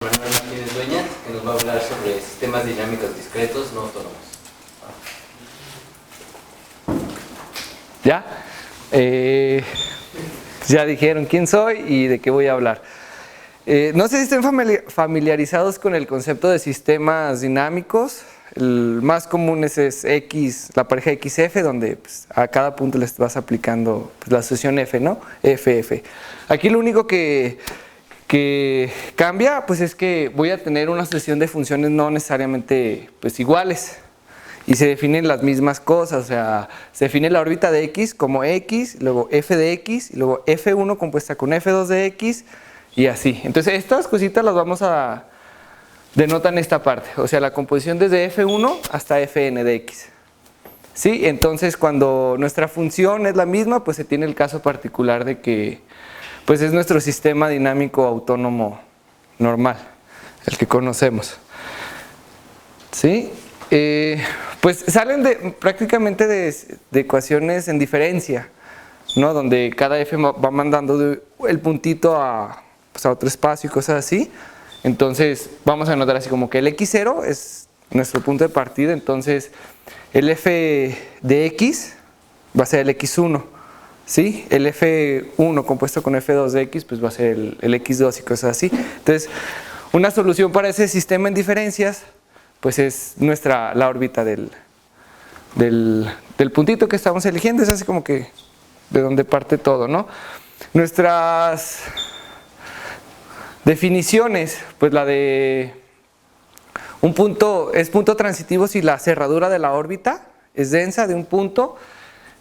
Manuel Martínez Dueñas, que nos va a hablar sobre sistemas dinámicos discretos no autónomos. ¿Ya? Ya dijeron quién soy y de qué voy a hablar. No sé si estén familiarizados con el concepto de sistemas dinámicos. El más común es X, la pareja XF, donde pues, a cada punto les vas aplicando pues, la asociación F, ¿no? FF. Aquí lo único que cambia pues es que voy a tener una sucesión de funciones no necesariamente pues, iguales. Y se definen las mismas cosas, o sea, se define la órbita de X como X, luego F de X, y luego F1 compuesta con F2 de X, y así. Entonces estas cositas las vamos a denotar en esta parte, o sea, la composición desde F1 hasta Fn de X. ¿Sí? Entonces cuando nuestra función es la misma, pues se tiene el caso particular de que pues es nuestro sistema dinámico autónomo normal, el que conocemos. ¿Sí? Pues salen prácticamente de ecuaciones en diferencia, ¿no? Donde cada f va mandando el puntito pues a otro espacio y cosas así. Entonces vamos a anotar así como que el x0 es nuestro punto de partida, entonces el f de x va a ser el x1, ¿sí? El f1 compuesto con f2 de x pues va a ser el x2 y cosas así. Entonces una solución para ese sistema en diferencias pues es la órbita del puntito que estamos eligiendo, es así como que de donde parte todo, ¿no? Nuestras definiciones, pues la de un punto es punto transitivo si la cerradura de la órbita es densa de un punto.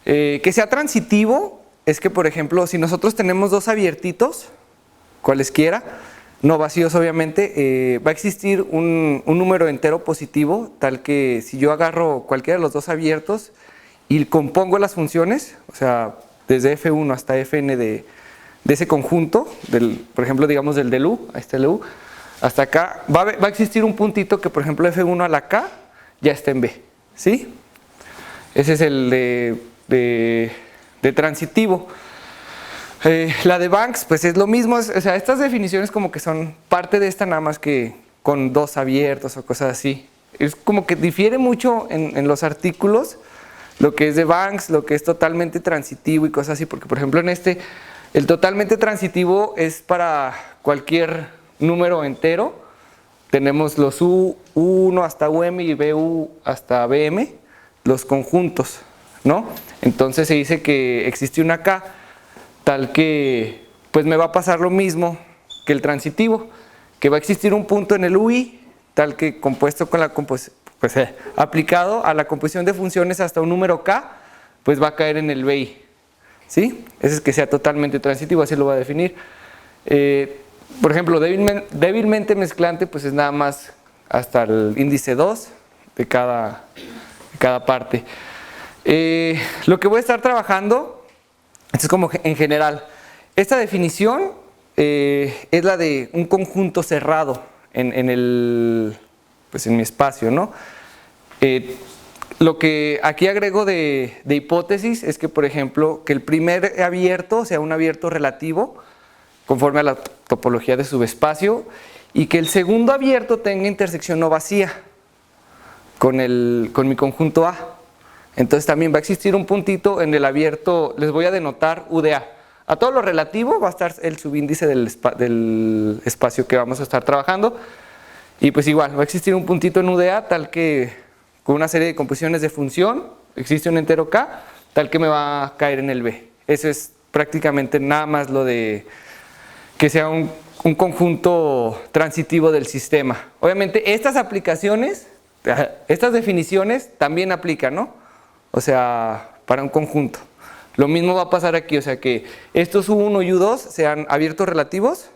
Que sea transitivo es que, por ejemplo, si nosotros tenemos dos abiertitos, cualesquiera, no vacíos obviamente, va a existir un número entero positivo, tal que si yo agarro cualquiera de los dos abiertos y compongo las funciones, o sea, desde F1 hasta Fn de ese conjunto, por ejemplo, digamos del U, ahí está el U, hasta acá, va a existir un puntito que, por ejemplo, F1 a la K ya está en B, ¿sí? Ese es el de transitivo. La de Banks pues es lo mismo, o sea, estas definiciones como que son parte de esta, nada más que con dos abiertos o cosas así. Es como que difiere mucho en los artículos lo que es de Banks, lo que es totalmente transitivo y cosas así, porque por ejemplo en el totalmente transitivo es para cualquier número entero. Tenemos los U1 hasta UM y BU hasta BM, los conjuntos, ¿no? Entonces se dice que existe una K tal que pues me va a pasar lo mismo que el transitivo, que va a existir un punto en el UI, tal que compuesto con aplicado a la composición de funciones hasta un número K, pues va a caer en el BI, ¿sí? Ese es que sea totalmente transitivo, así lo va a definir. Por ejemplo, débilmente mezclante, pues es nada más hasta el índice 2 de cada parte. Lo que voy a estar trabajando, esto es como en general. Esta definición es la de un conjunto cerrado pues en mi espacio, ¿no? Lo que aquí agrego de hipótesis es que, por ejemplo, que el primer abierto sea un abierto relativo conforme a la topología de subespacio y que el segundo abierto tenga intersección no vacía con mi conjunto A. Entonces también va a existir un puntito en el abierto, les voy a denotar UDA. A todo lo relativo va a estar el subíndice del espacio que vamos a estar trabajando. Y pues igual, va a existir un puntito en UDA tal que con una serie de composiciones de función, existe un entero K, tal que me va a caer en el B. Eso es prácticamente nada más lo de que sea un conjunto transitivo del sistema. Obviamente estas aplicaciones, estas definiciones también aplican, ¿no? O sea, para un conjunto. Lo mismo va a pasar aquí, o sea que estos U1 y U2 sean abiertos relativos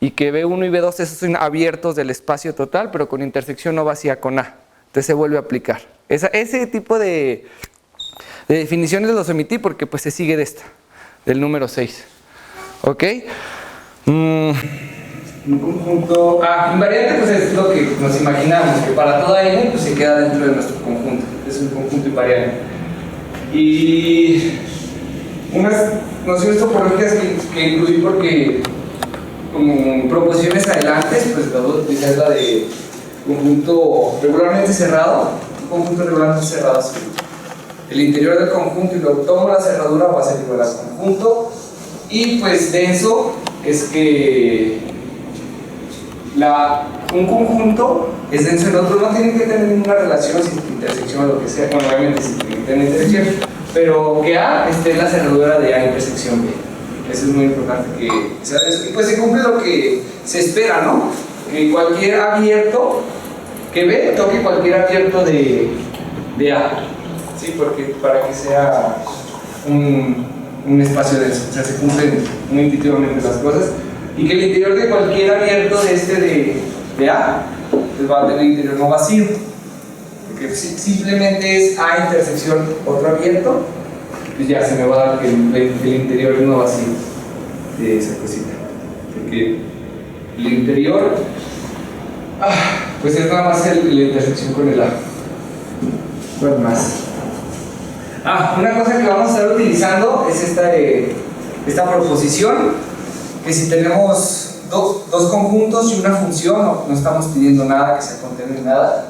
y que B1 y B2 esos son abiertos del espacio total, pero con intersección no vacía con A. Entonces se vuelve a aplicar. Ese tipo de definiciones los omití porque pues se sigue de esta, del número 6. ¿Ok? Un conjunto invariante pues es lo que nos imaginamos, que para toda n pues se queda dentro de nuestro conjunto, es un conjunto invariante. Y unas nociones topológicas que incluí porque como proposiciones adelante, pues la voy a utilizar la de conjunto regularmente cerrado, un conjunto regularmente cerrado así. El interior del conjunto y luego tomo la cerradura va a ser igual al conjunto. Y pues denso es que un conjunto es denso en otro, no tiene que tener ninguna relación, sin intersección o lo que sea, bueno, obviamente sí tiene que tener intersección, pero que A esté en la cerradura de A intersección B. Eso es muy importante que sea denso. Y pues se cumple lo que se espera, ¿no? Que cualquier abierto que B toque cualquier abierto de A. Sí, porque para que sea un espacio denso, o sea, se cumplen muy intuitivamente las cosas. Y que el interior de cualquier abierto de A pues va a tener interior no vacío, porque simplemente es A intersección otro abierto, pues ya se me va a dar que el interior es no vacío de esa cosita, porque el interior pues es nada más la intersección con el A. ¿Cuál más? Una cosa que vamos a estar utilizando es esta proposición, que si tenemos dos conjuntos y una función, no estamos pidiendo nada que se contenga en nada,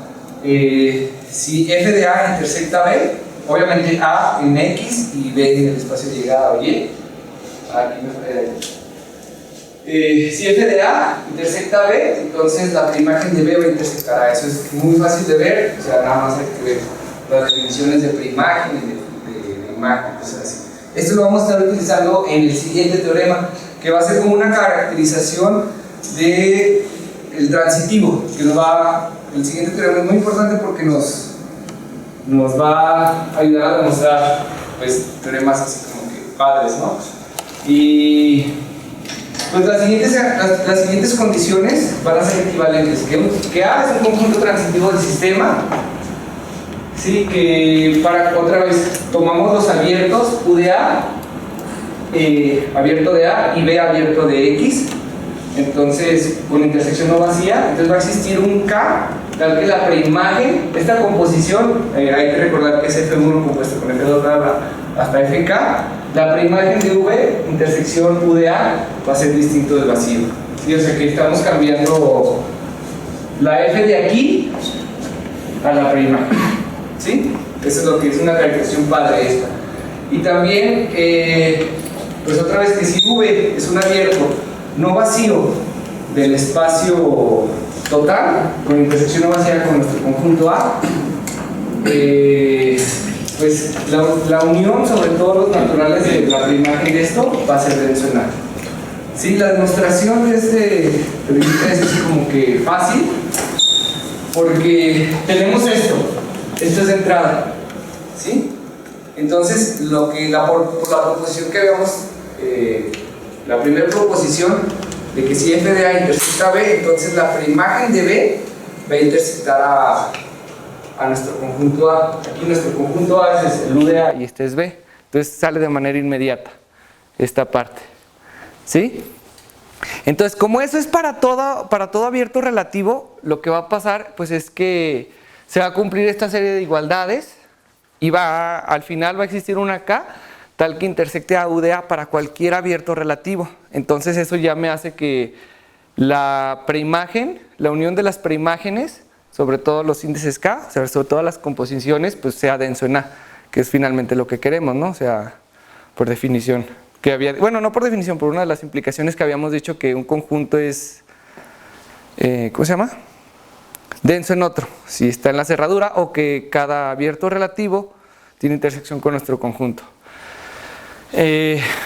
si f de A intersecta B, obviamente A en X y B en el espacio de llegada o Y, aquí me fallé. Si f de A intersecta B, entonces la preimagen de B va a intersectar A. Eso es muy fácil de ver, o sea, nada más hay que ver las definiciones de preimagen y de imagen, cosas así. Esto lo vamos a estar utilizando en el siguiente teorema, que va a ser como una caracterización del transitivo, que el siguiente teorema es muy importante porque nos va a ayudar a demostrar pues, teoremas así como que padres, ¿no? Y pues las siguientes condiciones van a ser equivalentes, que A es un conjunto transitivo del sistema, ¿sí? Que otra vez tomamos los abiertos U de A, abierto de A y B abierto de X, entonces con intersección no vacía, entonces va a existir un K tal que la preimagen, esta composición, hay que recordar que es F1 compuesto con F2 hasta FK, la preimagen de V intersección U de A va a ser distinto del vacío, ¿sí? O sea que estamos cambiando la F de aquí a la preimagen, ¿sí? Eso es lo que es una caracterización padre esta. Y también pues otra vez que si V es un abierto no vacío del espacio total, con intersección no vacía con nuestro conjunto A, pues la unión sobre todos los naturales de la preimagen de esto va a ser denso en A. Sí, la demostración de es así como que fácil, porque tenemos esto es de entrada, ¿sí? Entonces, la proposición que veamos, la primera proposición de que si f de A intersecta B, entonces la preimagen de B va a intersectar a nuestro conjunto A. Aquí nuestro conjunto A es el U de A y este es B. Entonces sale de manera inmediata esta parte, ¿sí? Entonces, como eso es para todo abierto relativo, lo que va a pasar pues es que se va a cumplir esta serie de igualdades y al final va a existir una K tal que intersecte a U de A para cualquier abierto relativo. Entonces eso ya me hace que la preimagen, la unión de las preimágenes sobre todos los índices K, sobre todas las composiciones, pues sea denso en A, que es finalmente lo que queremos, ¿no? O sea, por definición, bueno, no por definición, por una de las implicaciones que habíamos dicho que un conjunto es, ¿cómo se llama? Denso en otro, si está en la cerradura, o que cada abierto relativo tiene intersección con nuestro conjunto.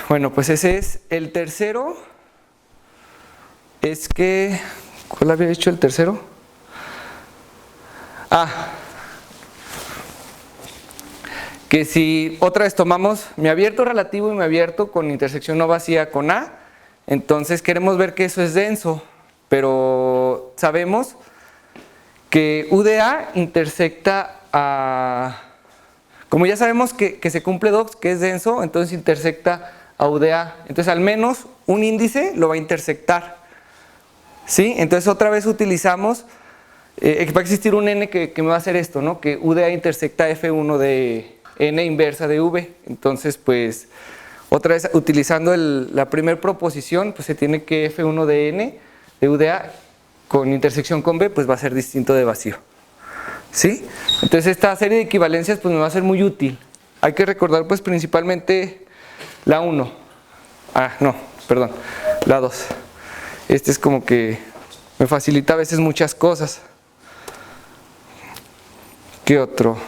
Bueno, pues ese es el tercero. Es que, ¿cuál había dicho el tercero? Que si otra vez tomamos mi abierto relativo y mi abierto con intersección no vacía con A, entonces queremos ver que eso es denso, pero sabemos que U de A intersecta a... Como ya sabemos que se cumple DOX, que es denso, entonces intersecta a U de A. Entonces al menos un índice lo va a intersectar, ¿sí? Entonces otra vez utilizamos, va a existir un N que me va a hacer esto, ¿no? Que U de A intersecta F1 de N inversa de V. Entonces pues Otra vez, utilizando la primera proposición, pues se tiene que F1 de N de U de A con intersección con B, pues va a ser distinto de vacío. ¿Sí? Entonces esta serie de equivalencias pues me va a ser muy útil. Hay que recordar pues principalmente la 1. La 2. Este es como que me facilita a veces muchas cosas. ¿Qué otro?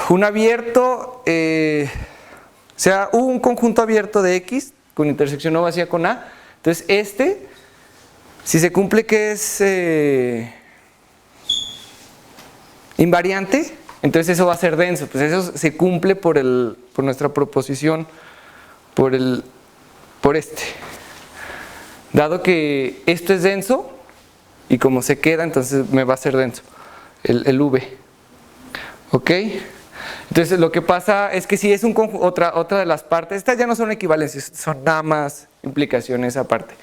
Un abierto, sea un conjunto abierto de X con intersección no vacía con A. Entonces si se cumple que es invariante, entonces eso va a ser denso. Pues eso se cumple por nuestra proposición, por este. Dado que esto es denso, y como se queda, entonces me va a ser denso, el V. ¿Ok? Entonces lo que pasa es que si es otra de las partes, estas ya no son equivalencias, son nada más implicaciones aparte.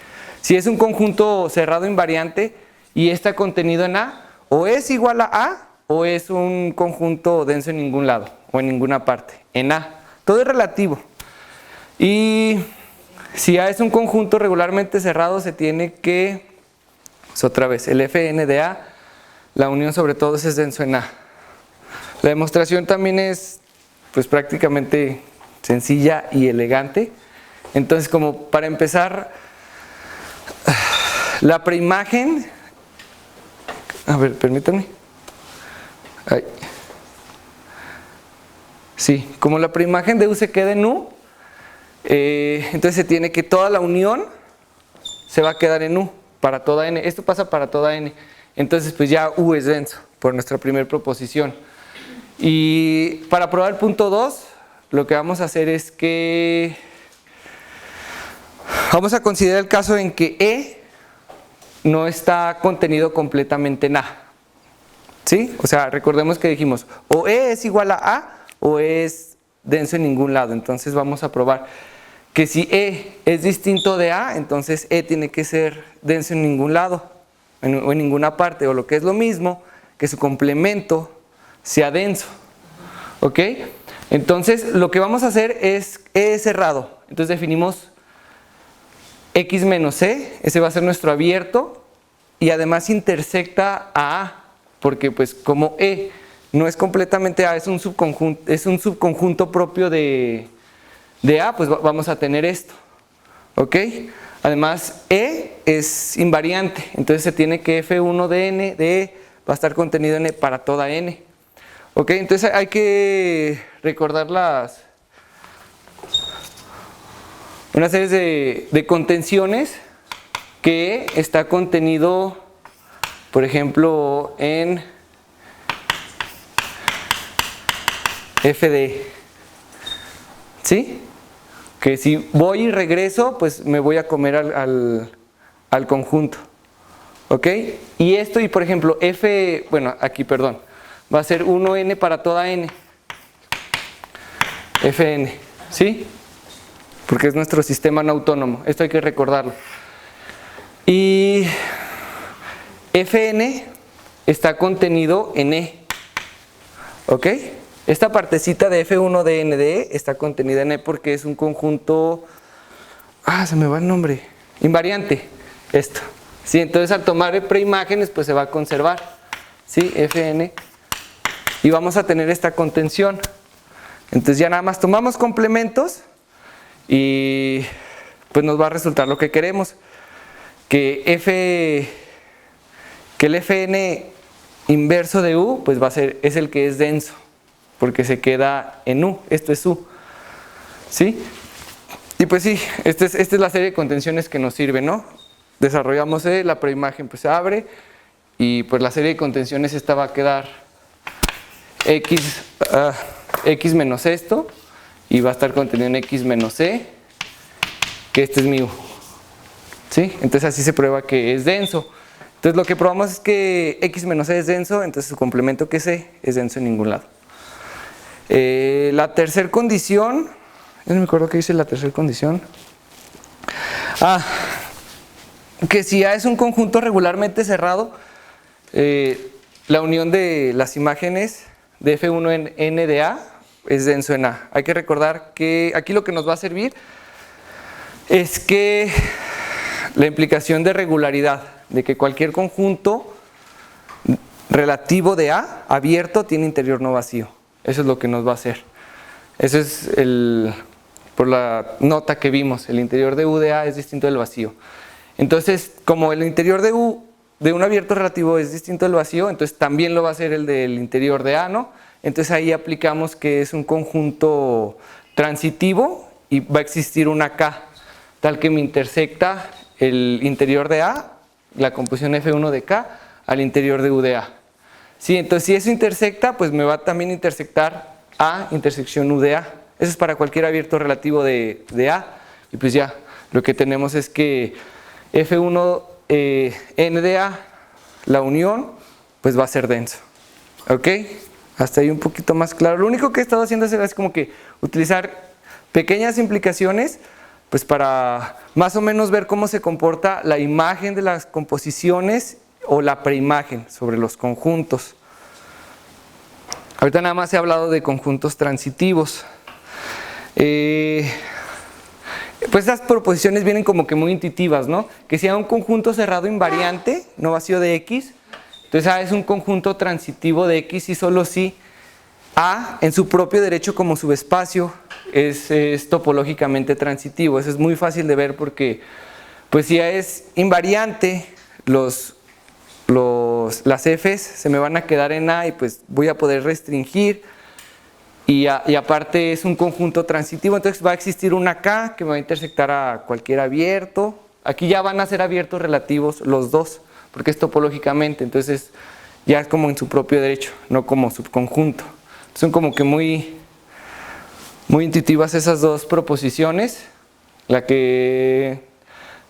Si es un conjunto cerrado invariante y está contenido en A, o es igual a A, o es un conjunto denso en ningún lado, o en ninguna parte, en A. Todo es relativo. Y si A es un conjunto regularmente cerrado, se tiene que, pues otra vez, el Fn de A, la unión sobre todo es denso en A. La demostración también es pues prácticamente sencilla y elegante. Entonces, como para empezar, la preimagen, a ver, permítanme. Sí, como la preimagen de U se queda en U, entonces se tiene que toda la unión se va a quedar en U para toda N. Esto pasa para toda N. Entonces pues ya U es denso por nuestra primera proposición. Y para probar el punto 2, lo que vamos a hacer es que vamos a considerar el caso en que E no está contenido completamente en A. ¿Sí? O sea, recordemos que dijimos o E es igual a o es denso en ningún lado. Entonces vamos a probar que si E es distinto de A, entonces E tiene que ser denso en ningún lado o en ninguna parte, o lo que es lo mismo, que su complemento sea denso. ¿Ok? Entonces lo que vamos a hacer es E cerrado. Entonces definimos X menos E, ese va a ser nuestro abierto, y además intersecta a A, porque pues como E no es completamente A, es un subconjunto propio de A, pues vamos a tener esto. ¿Ok? Además E es invariante, entonces se tiene que F1 de N de E va a estar contenido en E para toda N. ¿Ok? Entonces hay que recordar una serie de contenciones que está contenido, por ejemplo, en F de E. ¿Sí? Que si voy y regreso, pues me voy a comer al conjunto. ¿Ok? Y esto, y por ejemplo, va a ser 1n para toda n. Fn, ¿sí? Porque es nuestro sistema no autónomo, esto hay que recordarlo. Y Fn está contenido en E. ¿Ok? Esta partecita de F1 de N de E está contenida en E porque es un conjunto, se me va el nombre, invariante, esto. ¿Sí? Entonces al tomar preimágenes pues se va a conservar, ¿sí? Fn, y vamos a tener esta contención. Entonces ya nada más tomamos complementos y pues nos va a resultar lo que queremos, que el Fn inverso de U pues es el que es denso, porque se queda en U, esto es U, ¿sí? Y pues sí, esta es la serie de contenciones que nos sirve, ¿no? Desarrollamos la preimagen, pues se abre, y pues la serie de contenciones esta va a quedar X menos esto, y va a estar contenido en X menos E, que este es mi U, ¿sí? Entonces así se prueba que es denso. Entonces lo que probamos es que X menos E es denso, entonces su complemento que es E es denso en ningún lado. La tercera condición, yo no me acuerdo qué dice la tercera condición. Que si A es un conjunto regularmente cerrado, la unión de las imágenes de F1 en N de A, es denso en A. Hay que recordar que aquí lo que nos va a servir es que la implicación de regularidad, de que cualquier conjunto relativo de A abierto tiene interior no vacío. Eso es lo que nos va a hacer. Eso es por la nota que vimos, el interior de U de A es distinto del vacío. Entonces, como el interior de U de un abierto relativo es distinto del vacío, entonces también lo va a hacer el del interior de A, ¿no? Entonces ahí aplicamos que es un conjunto transitivo y va a existir una K, tal que me intersecta el interior de A, la composición F1 de K, al interior de U de A. Sí, entonces si eso intersecta, pues me va a también intersectar A intersección U de A. Eso es para cualquier abierto relativo de A. Y pues ya, lo que tenemos es que F1 N de A, la unión, pues va a ser denso. ¿Ok? Hasta ahí un poquito más claro. Lo único que he estado haciendo es como que utilizar pequeñas implicaciones, pues para más o menos ver cómo se comporta la imagen de las composiciones o la preimagen sobre los conjuntos. Ahorita nada más he hablado de conjuntos transitivos. Pues estas proposiciones vienen como que muy intuitivas, ¿no? Que sea un conjunto cerrado invariante, no vacío de X, entonces A es un conjunto transitivo de X y solo si A en su propio derecho como subespacio es topológicamente transitivo. Eso es muy fácil de ver porque pues si A es invariante, las Fs se me van a quedar en A y pues voy a poder restringir y aparte es un conjunto transitivo, entonces va a existir una K que me va a intersectar a cualquier abierto. Aquí ya van a ser abiertos relativos los dos porque es topológicamente, entonces ya es como en su propio derecho, no como subconjunto. Son como que muy intuitivas esas dos proposiciones. La que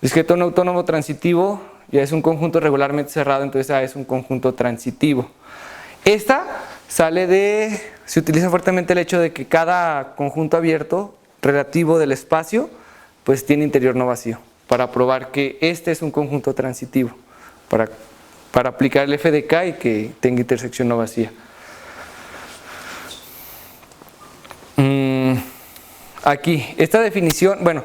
discreto no autónomo transitivo ya es un conjunto regularmente cerrado, entonces A es un conjunto transitivo. Esta se utiliza fuertemente el hecho de que cada conjunto abierto relativo del espacio pues tiene interior no vacío, para probar que este es un conjunto transitivo, para aplicar el f de k y que tenga intersección no vacía. Aquí, esta definición, bueno,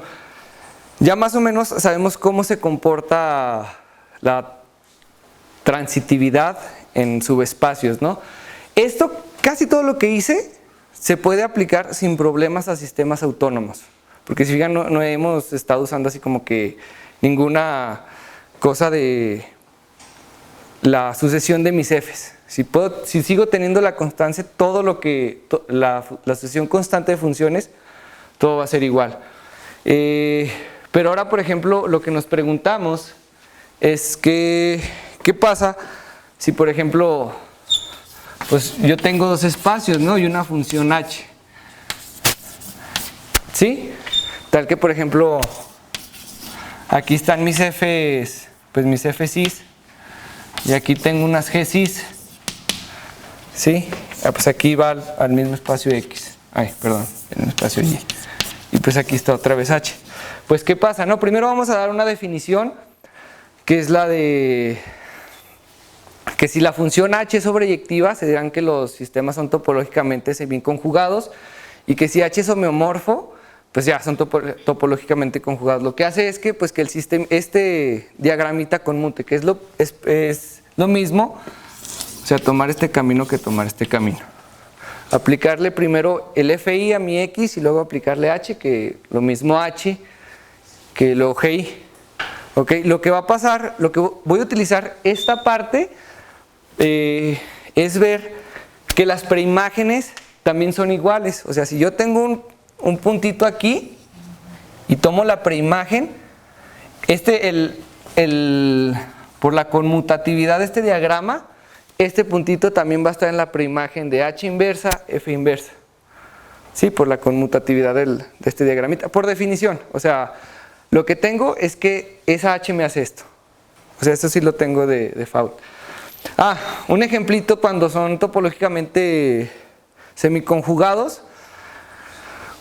ya más o menos sabemos cómo se comporta la transitividad en subespacios, ¿no? Esto, casi todo lo que hice, se puede aplicar sin problemas a sistemas autónomos. Porque si fijan, no hemos estado usando así como que ninguna cosa de la sucesión de mis f's. Si sigo teniendo la constancia, todo lo que, la sucesión constante de funciones, todo va a ser igual. Pero ahora, por ejemplo, lo que nos preguntamos es que, ¿qué pasa si, por ejemplo, pues yo tengo dos espacios, ¿no? Y una función h. ¿Sí? Tal que, por ejemplo, aquí están mis f's, pues mis fcis, y aquí tengo unas gcis, ¿sí? Pues aquí va al mismo espacio x, el mismo espacio y. Y pues aquí está otra vez h. Pues ¿qué pasa? No, primero vamos a dar una definición que es la de que si la función h es sobreyectiva, se dirán que los sistemas son topológicamente semiconjugados y que si h es homeomorfo, pues ya son topológicamente conjugados. Lo que hace es que, pues, que el sistema, este diagramita conmute, que es lo mismo, o sea, tomar este camino que tomar este camino. Aplicarle primero el fi a mi x y luego aplicarle h, que lo mismo h que lo gi. ¿Ok? Lo que va a pasar, lo que voy a utilizar esta parte es ver que las preimágenes también son iguales. O sea, si yo tengo un puntito aquí y tomo la preimagen, por la conmutatividad de este diagrama, este puntito también va a estar en la preimagen de h inversa, f inversa. Sí, por la conmutatividad de este diagramita, por definición. O sea, lo que tengo es que esa h me hace esto. O sea, esto sí lo tengo de default. Un ejemplito cuando son topológicamente semiconjugados,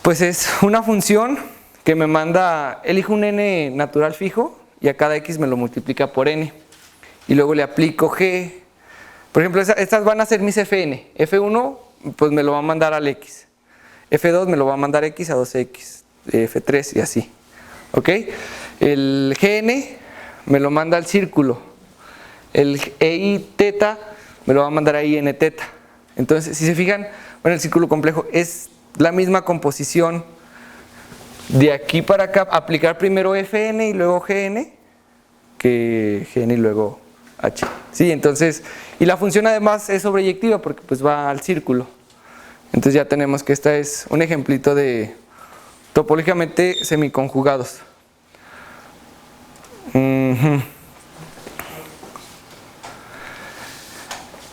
pues es una función que me manda, elijo un n natural fijo y a cada x me lo multiplica por n. Y luego le aplico g. Por ejemplo, estas van a ser mis fn. F1 pues me lo va a mandar al x. F2 me lo va a mandar X a 2X, F3 y así. ¿Ok? El GN me lo manda al círculo. El EI teta me lo va a mandar a IN teta. Entonces, si se fijan, bueno, el círculo complejo es la misma composición. De aquí para acá, aplicar primero FN y luego GN, que GN y luego H. Sí, entonces, y la función además es sobreyectiva porque pues va al círculo. Entonces ya tenemos que esta es un ejemplito de topológicamente semiconjugados.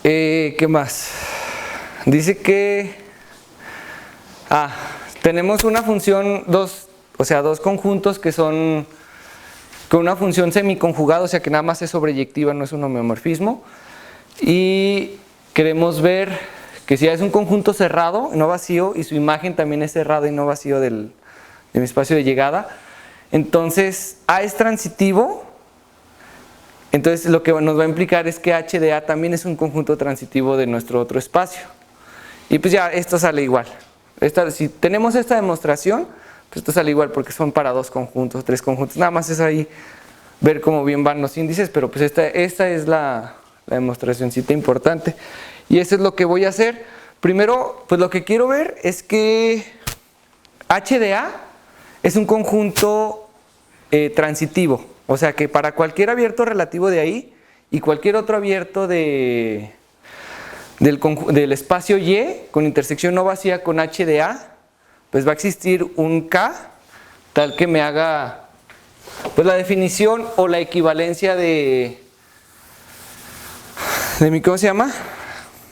¿Qué más? Dice que tenemos una función, dos conjuntos que son con una función semiconjugada, o sea que nada más es sobreyectiva, no es un homeomorfismo. Y queremos ver que si es un conjunto cerrado, no vacío, y su imagen también es cerrada y no vacío de mi espacio de llegada, entonces A es transitivo. Entonces lo que nos va a implicar es que H de A también es un conjunto transitivo de nuestro otro espacio. Y pues ya esto sale igual. Si tenemos esta demostración, pues esto sale igual porque son para dos conjuntos, tres conjuntos. Nada más es ahí ver cómo bien van los índices, pero pues esta es la demostracióncita importante. Y eso es lo que voy a hacer. Primero, pues lo que quiero ver es que H de A es un conjunto transitivo. O sea que para cualquier abierto relativo de ahí y cualquier otro abierto del espacio Y con intersección no vacía con H de A, pues va a existir un K tal que me haga pues la definición o la equivalencia de mi, ¿cómo se llama?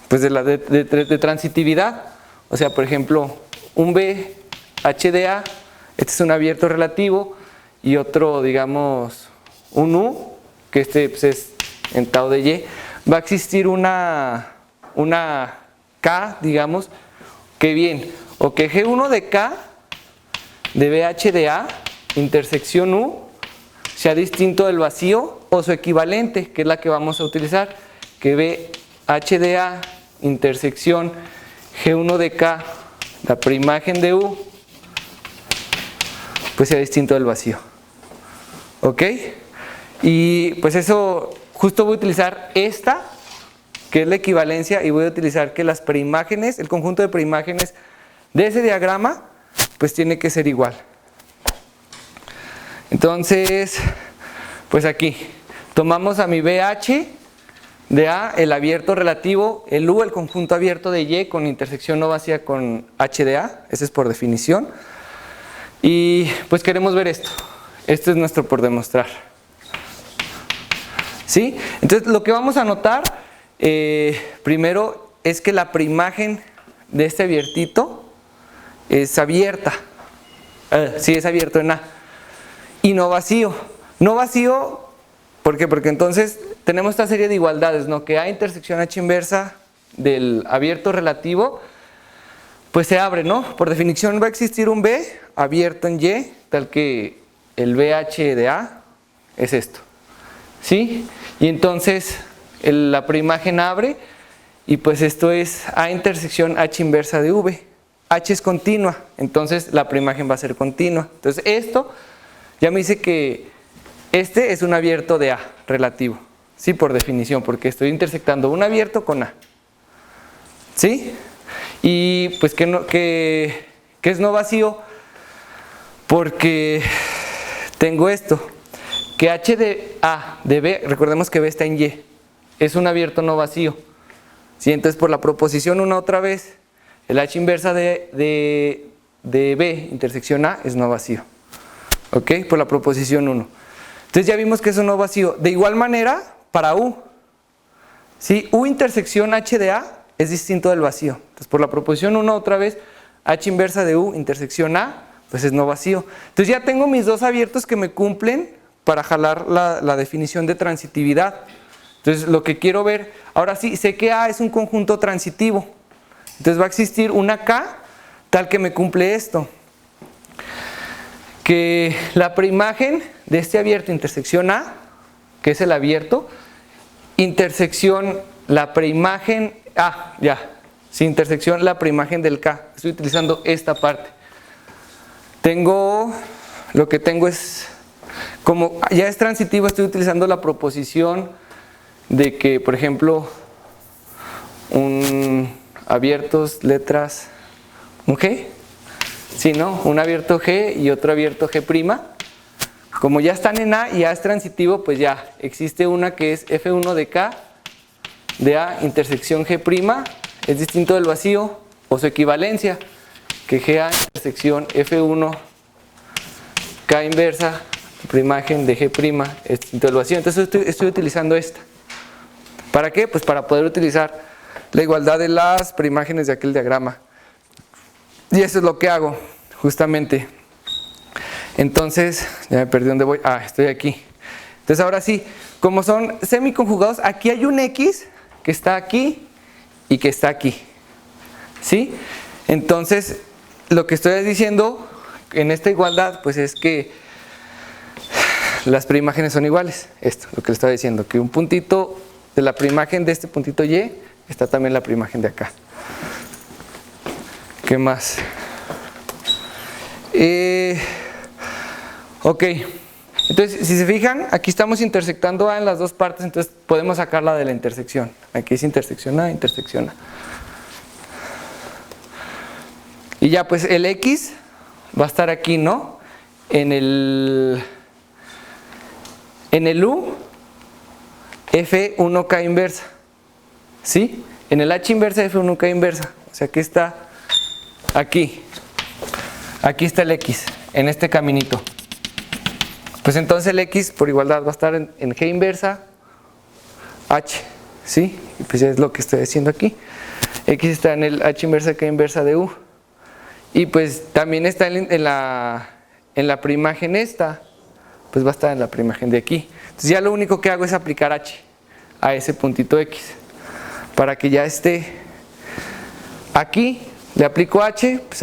Pues de transitividad. O sea, por ejemplo, un B H de A, este es un abierto relativo, y otro, digamos, un U, que este pues, es en tau de Y, va a existir una K, digamos, que bien, o que G1 de K de BH de A, intersección U, sea distinto del vacío, o su equivalente, que es la que vamos a utilizar, que BH de A, intersección G1 de K, la preimagen de U, pues sea distinto del vacío. ¿Ok? Y pues eso, justo voy a utilizar esta, que es la equivalencia, y voy a utilizar que las preimágenes, el conjunto de preimágenes de ese diagrama, pues tiene que ser igual. Entonces, pues aquí, tomamos a mi BH de A, el abierto relativo, el U, el conjunto abierto de Y con intersección no vacía con H de A, ese es por definición. Y pues queremos ver esto. Esto es nuestro por demostrar. ¿Sí? Entonces lo que vamos a notar primero es que la preimagen de este abiertito es abierta. Sí, es abierto en A. Y no vacío. No vacío, ¿por qué? Porque entonces tenemos esta serie de igualdades, ¿no? Que A intersección H inversa del abierto relativo, pues se abre, ¿no? Por definición va a existir un B abierto en Y, tal que el BH de A es esto. ¿Sí? Y entonces la preimagen abre y pues esto es A intersección H inversa de V. H es continua, entonces la preimagen va a ser continua. Entonces esto ya me dice que este es un abierto de A relativo. Sí, por definición, porque estoy intersectando un abierto con A. ¿Sí? Y pues que es no vacío porque tengo esto, que H de A de B, recordemos que B está en Y, es un abierto no vacío. ¿Sí? Entonces por la proposición una otra vez, el H inversa de B intersección A es no vacío. ¿Ok? Por la proposición 1. Entonces ya vimos que es un no vacío. De igual manera para U. ¿Sí? U intersección H de A es distinto del vacío. Entonces por la proposición 1 otra vez, H inversa de U intersección A, pues es no vacío. Entonces ya tengo mis dos abiertos que me cumplen para jalar la definición de transitividad. Entonces lo que quiero ver, ahora sí, sé que A es un conjunto transitivo. Entonces va a existir una K tal que me cumple esto. Que la preimagen de este abierto intersección A, que es el abierto, intersección la preimagen, Sí, intersección la preimagen del K. Estoy utilizando esta parte. Lo que tengo es, como ya es transitivo, estoy utilizando la proposición de que, por ejemplo, un abiertos letras, un G, sí, ¿no? Un abierto G y otro abierto G'. Como ya están en A y ya es transitivo, pues ya existe una que es F1 de K de A intersección G', es distinto del vacío, o su equivalencia, que GA intersección F1 K inversa, preimagen de G' es distinto del vacío. Entonces estoy utilizando esta. ¿Para qué? Pues para poder utilizar la igualdad de las preimágenes de aquel diagrama. Y eso es lo que hago, justamente. Entonces, ya me perdí dónde voy. Ah, estoy aquí. Entonces ahora sí, como son semiconjugados, aquí hay un X que está aquí y que está aquí. ¿Sí? Entonces, lo que estoy diciendo en esta igualdad, pues es que las preimágenes son iguales. Esto, lo que le estaba diciendo, que un puntito de la preimagen de este puntito Y está también la preimagen de acá. ¿Qué más? Ok, entonces si se fijan, aquí estamos intersectando A en las dos partes, entonces podemos sacarla de la intersección. Aquí es intersección A, intersección A. Y ya pues el X va a estar aquí, ¿no? En el U, F1K inversa. ¿Sí? En el H inversa, F1K inversa. O sea que está aquí. Aquí está el X, en este caminito. Pues entonces el X por igualdad va a estar en G inversa H, ¿sí? Y pues ya es lo que estoy haciendo aquí. X está en el H inversa K inversa de U. Y pues también está en la preimagen esta, pues va a estar en la preimagen de aquí. Entonces ya lo único que hago es aplicar H a ese puntito X. Para que ya esté aquí, le aplico H, pues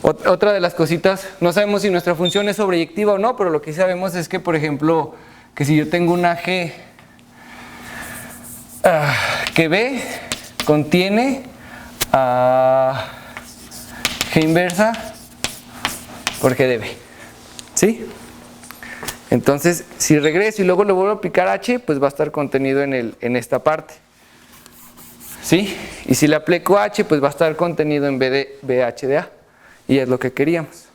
otra de las cositas, no sabemos si nuestra función es sobreyectiva o no, pero lo que sí sabemos es que, por ejemplo, que si yo tengo una G que B contiene a G inversa por G de B, ¿sí? Entonces, si regreso y luego le vuelvo a aplicar H, pues va a estar contenido en esta parte, ¿sí? Y si le aplico H, pues va a estar contenido en BH de A. Y es lo que queríamos.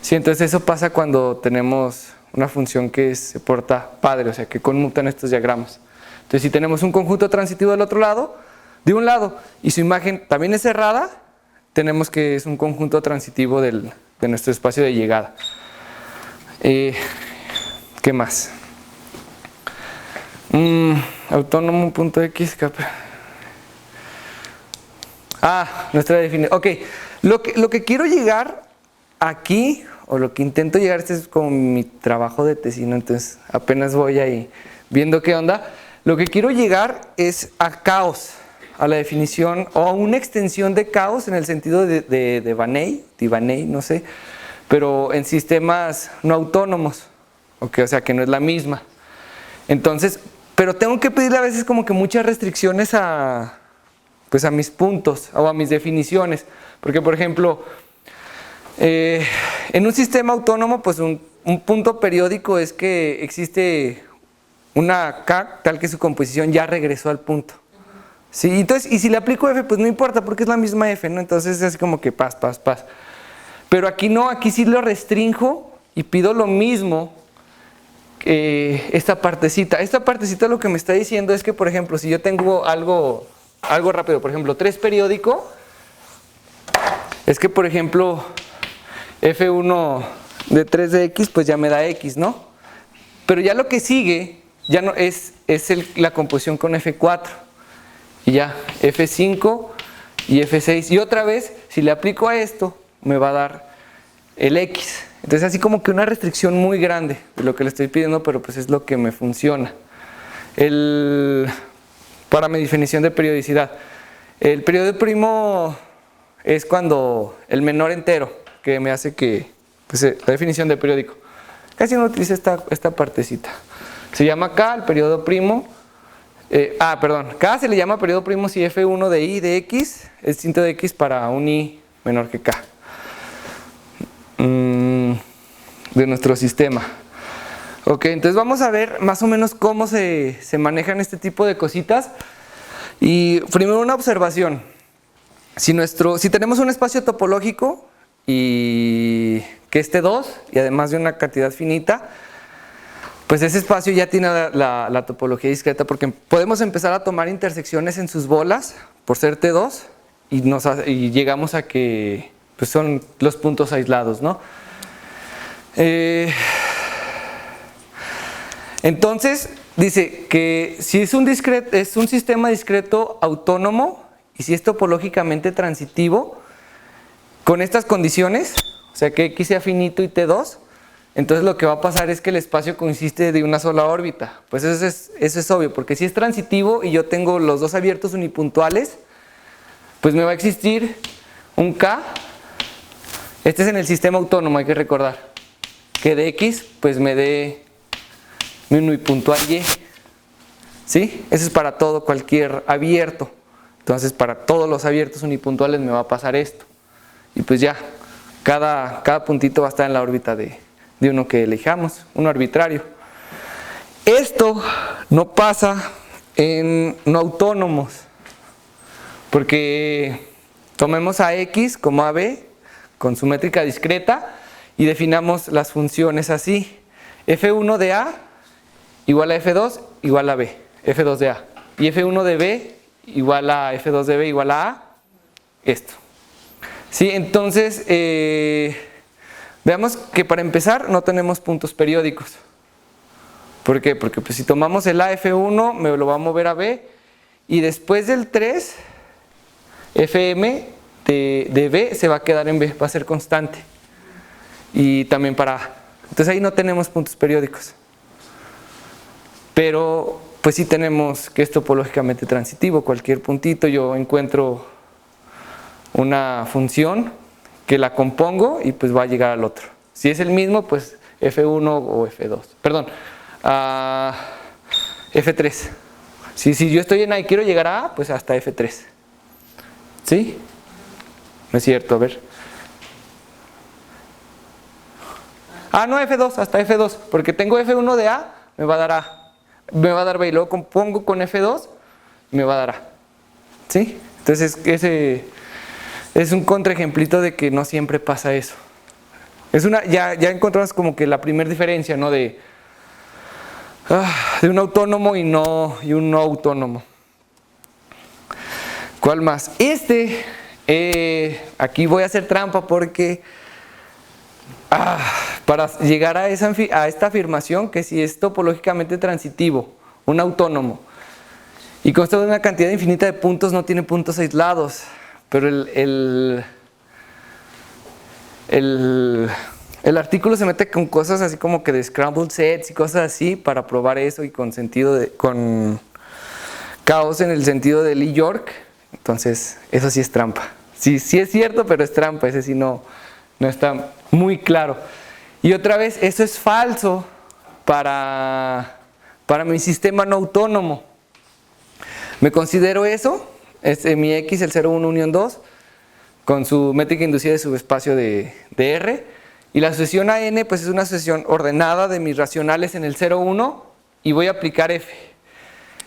Sí, entonces eso pasa cuando tenemos una función que se porta padre, o sea, que conmutan estos diagramas. Entonces, si tenemos un conjunto transitivo del otro lado, de un lado, y su imagen también es cerrada, tenemos que es un conjunto transitivo de nuestro espacio de llegada. ¿Qué más? Autónomo punto X. Nuestra definición. Ok. Lo que quiero llegar aquí, o lo que intento llegar, este es como mi trabajo de tesino, entonces apenas voy ahí viendo qué onda. Lo que quiero llegar es a caos, a la definición, o a una extensión de caos en el sentido de Vaney, no sé, pero en sistemas no autónomos, okay, o sea que no es la misma. Entonces, pero tengo que pedirle a veces como que muchas restricciones pues a mis puntos o a mis definiciones. Porque, por ejemplo, en un sistema autónomo, pues un punto periódico es que existe una K tal que su composición ya regresó al punto. ¿Sí? Entonces, y si le aplico F, pues no importa porque es la misma F, ¿no? Entonces es así como que paz. Pero aquí no, aquí sí lo restrinjo y pido lo mismo que esta partecita. Esta partecita lo que me está diciendo es que, por ejemplo, si yo tengo algo rápido, por ejemplo, 3 periódico, es que, por ejemplo, F1 de 3 de X, pues ya me da X, ¿no? Pero ya lo que sigue, ya no es la composición con F4. Y ya, F5 y F6. Y otra vez, si le aplico a esto, me va a dar el X. Entonces, así como que una restricción muy grande de lo que le estoy pidiendo, pero pues es lo que me funciona. Para mi definición de periodicidad. El periodo primo es cuando el menor entero, que me hace que, pues, la definición de periódico. Casi no utiliza esta partecita. Se llama K, el periodo primo, Perdón. K se le llama periodo primo si F1 de I de X es distinto de X para un I menor que K. De nuestro sistema. Ok, entonces vamos a ver más o menos cómo se manejan este tipo de cositas. Y primero una observación. Si tenemos un espacio topológico y que esté 2 y además de una cantidad finita, pues ese espacio ya tiene la topología discreta porque podemos empezar a tomar intersecciones en sus bolas por ser T2 y llegamos a que pues son los puntos aislados, ¿no? Entonces dice que si es un sistema discreto autónomo y si es topológicamente transitivo con estas condiciones, o sea que X sea finito y T2, entonces lo que va a pasar es que el espacio consiste de una sola órbita. Pues eso es obvio, porque si es transitivo y yo tengo los dos abiertos unipuntuales, pues me va a existir un K. Este es en el sistema autónomo, hay que recordar que de X pues me dé mi unipuntual Y. ¿Sí? Eso es para todo, cualquier abierto. Entonces para todos los abiertos unipuntuales me va a pasar esto. Y pues ya, cada puntito va a estar en la órbita de uno que elijamos, uno arbitrario. Esto no pasa en no autónomos, porque tomemos a X como AB con su métrica discreta y definamos las funciones así. F1 de A igual a F2 igual a B, F2 de A. Y F1 de B igual a F2 de B igual a esto. ¿Sí? Entonces, veamos que para empezar no tenemos puntos periódicos. ¿Por qué? Porque pues, si tomamos el A F1 me lo va a mover a B y después del 3 Fm de B se va a quedar en B, va a ser constante. Y también para A. Entonces ahí no tenemos puntos periódicos. Pero pues sí tenemos que es topológicamente transitivo. Cualquier puntito yo encuentro una función que la compongo y pues va a llegar al otro. Si es el mismo, pues F1 o F2. Perdón, F3. Si yo estoy en A y quiero llegar a A, pues hasta F3. ¿Sí? No es cierto, a ver. No, F2, hasta F2, porque tengo F1 de A, me va a dar A. Me va a dar B y luego compongo con F2 y me va a dar A. ¿Sí? Entonces ese es un contraejemplito de que no siempre pasa eso. Ya encontramos como que la primera diferencia, ¿no? De un autónomo y un no autónomo. ¿Cuál más? Aquí voy a hacer trampa porque para llegar a esta afirmación que si es topológicamente transitivo, un autónomo, y consta de una cantidad infinita de puntos, no tiene puntos aislados, pero el artículo se mete con cosas así como que de scrambled sets y cosas así para probar eso y con caos en el sentido de Lee York. Entonces eso sí es trampa. Sí es cierto, pero es trampa, ese sí no está muy claro. Y otra vez, eso es falso para mi sistema no autónomo. Me considero eso, es mi X, el 0, 1, unión 2, con su métrica inducida de subespacio de R. Y la sucesión a N, pues es una sucesión ordenada de mis racionales en el 0, 1 y voy a aplicar F.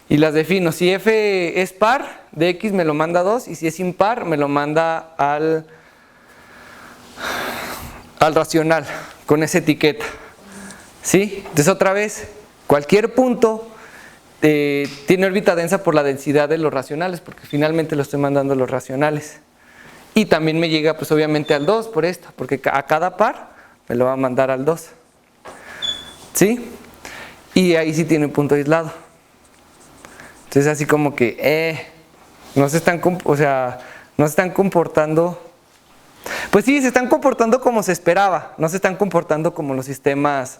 Y las defino. Si F es par, de X me lo manda a 2 y si es impar, me lo manda al racional con esa etiqueta. ¿Sí? Entonces otra vez, cualquier punto tiene órbita densa por la densidad de los racionales, porque finalmente lo estoy mandando a los racionales. Y también me llega pues obviamente al 2 por esto, porque a cada par me lo va a mandar al 2. ¿Sí? Y ahí sí tiene un punto aislado. Entonces así como que no se están comportando. Pues sí, se están comportando como se esperaba, no se están comportando como los sistemas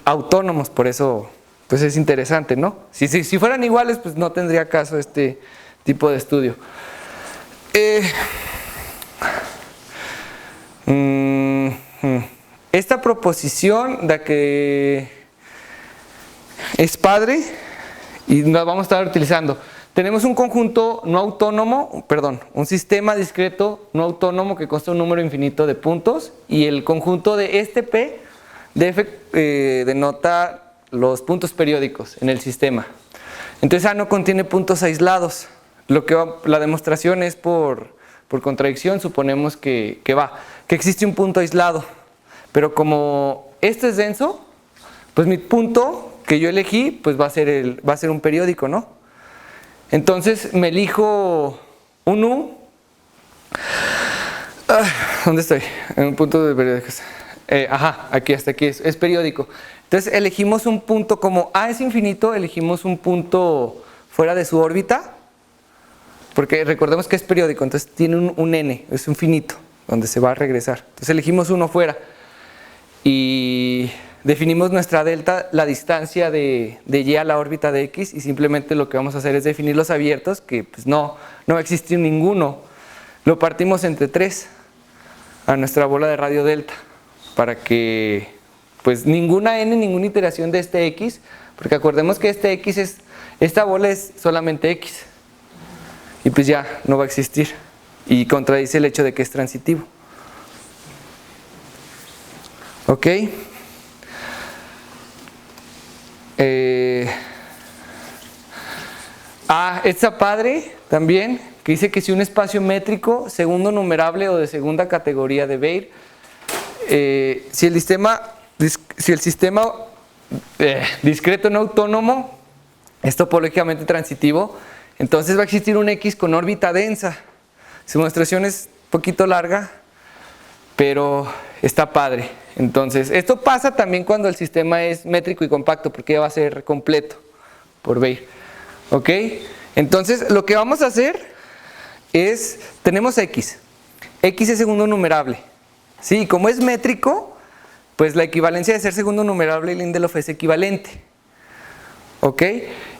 autónomos, por eso pues es interesante, ¿no? Si fueran iguales, pues no tendría caso este tipo de estudio. Esta proposición de que es padre y las vamos a estar utilizando. Tenemos un conjunto no autónomo, perdón, un sistema discreto no autónomo que consta un número infinito de puntos, y el conjunto de este P de F denota los puntos periódicos en el sistema. Entonces A no contiene puntos aislados. La demostración es por contradicción, suponemos que existe un punto aislado, pero como este es denso, pues mi punto que yo elegí pues va a ser un periódico, ¿no? Entonces me elijo un U. ¿Dónde estoy? En un punto de periódicos. Aquí, hasta aquí es periódico. Entonces elegimos un punto, como A es infinito, elegimos un punto fuera de su órbita, porque recordemos que es periódico, entonces tiene un n, es infinito, donde se va a regresar. Entonces elegimos uno fuera y definimos nuestra delta, la distancia de y a la órbita de x, y simplemente lo que vamos a hacer es definir los abiertos, que pues no va a existir ninguno. Lo partimos entre 3 a nuestra bola de radio delta, para que pues ninguna iteración de este x, porque acordemos que esta bola es solamente x, y pues ya no va a existir, y contradice el hecho de que es transitivo. ¿Ok? Está padre también, que dice que si un espacio métrico, segundo numerable o de segunda categoría de Baire, si el sistema discreto no autónomo es topológicamente transitivo, entonces va a existir un X con órbita densa. Su demostración es un poquito larga, pero está padre. Entonces, esto pasa también cuando el sistema es métrico y compacto, porque ya va a ser completo por Baire. ¿Ok? Entonces, lo que vamos a hacer es, tenemos X es segundo numerable. Sí, como es métrico, pues la equivalencia de ser segundo numerable Lindelof es equivalente. ¿Ok?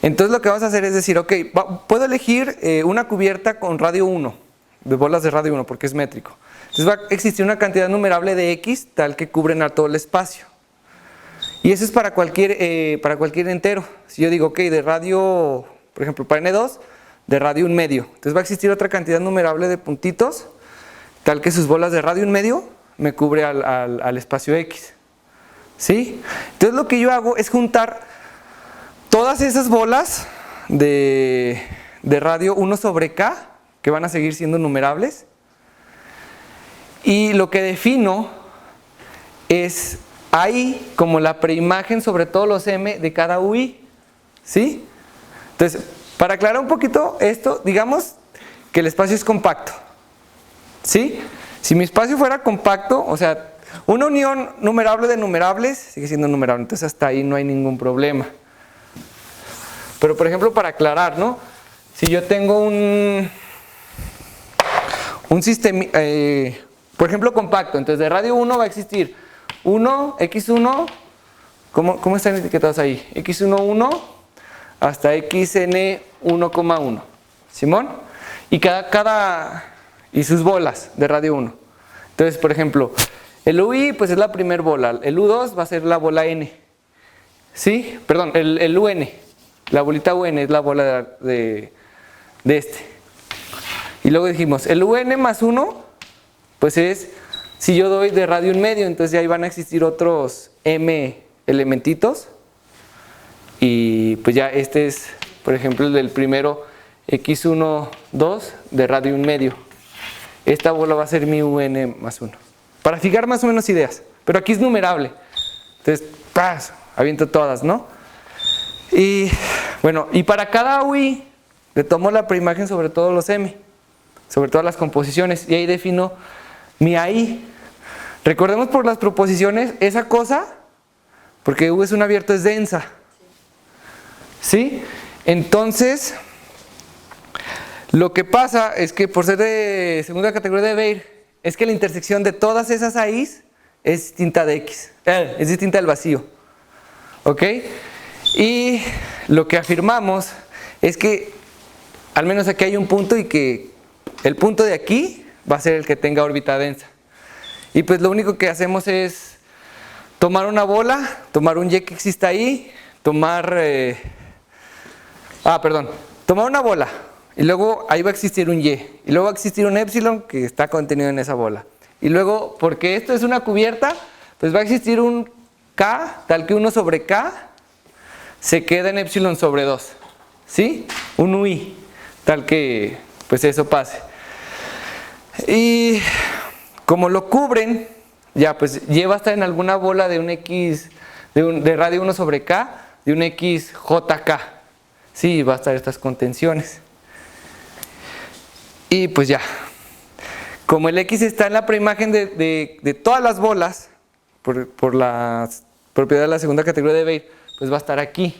Entonces lo que vamos a hacer es decir, ok, puedo elegir una cubierta con radio 1, de bolas de radio 1, porque es métrico. Entonces va a existir una cantidad numerable de X tal que cubren a todo el espacio. Y eso es para cualquier entero. Si yo digo, ok, de radio, por ejemplo, para N2, de radio 1 medio. Entonces va a existir otra cantidad numerable de puntitos, tal que sus bolas de radio 1 medio me cubre al espacio X. ¿Sí? Entonces lo que yo hago es juntar todas esas bolas de radio 1 sobre K, que van a seguir siendo numerables, y lo que defino es ahí como la preimagen sobre todos los M de cada UI. ¿Sí? Entonces, para aclarar un poquito esto, digamos que el espacio es compacto. ¿Sí? Si mi espacio fuera compacto, o sea, una unión numerable de numerables sigue siendo numerable, entonces hasta ahí no hay ningún problema. Pero por ejemplo, para aclarar, ¿no? Si yo tengo un sistema, por ejemplo, compacto, entonces de radio 1 va a existir 1, x1, ¿cómo están etiquetados ahí? x1, 1 hasta xn 1,1, ¿Simón? Y y sus bolas de radio 1. Entonces, por ejemplo, el UI pues es la primer bola, el U2 va a ser la bola n, ¿sí? Perdón, el UN, la bolita UN es la bola de este. Y luego dijimos, el UN más 1 pues es, si yo doy de radio 1 medio, entonces ahí van a existir otros M elementitos, y pues ya este es, por ejemplo, el del primero x1, 2 de radio 1 medio. Esta bola va a ser mi UN más 1. Para fijar más o menos ideas, pero aquí es numerable. Entonces, ¡paz! Aviento todas, ¿no? Y bueno, y para cada UI le tomo la preimagen sobre todos los M, sobre todas las composiciones, y ahí defino mi AI. Recordemos por las proposiciones, esa cosa, porque U es un abierto, es densa. ¿Sí? Entonces, lo que pasa es que por ser de segunda categoría de Baire, es que la intersección de todas esas AIs es distinta de X, es distinta del vacío. ¿Ok? Y lo que afirmamos es que al menos aquí hay un punto, y que el punto de aquí va a ser el que tenga órbita densa. Y pues lo único que hacemos es tomar una bola, tomar un Y que exista ahí, tomar Perdón. Tomar una bola y luego ahí va a existir un Y y luego va a existir un épsilon que está contenido en esa bola. Y luego, porque esto es una cubierta, pues va a existir un K, tal que 1 sobre K se queda en épsilon sobre 2. ¿Sí? Un UI, tal que pues eso pase. Y como lo cubren, ya pues Y va a estar en alguna bola de un X, de radio 1 sobre K, de un XJK. Sí, va a estar estas contenciones. Y pues ya. Como el X está en la preimagen de todas las bolas, por la propiedad de la segunda categoría de Baire, pues va a estar aquí.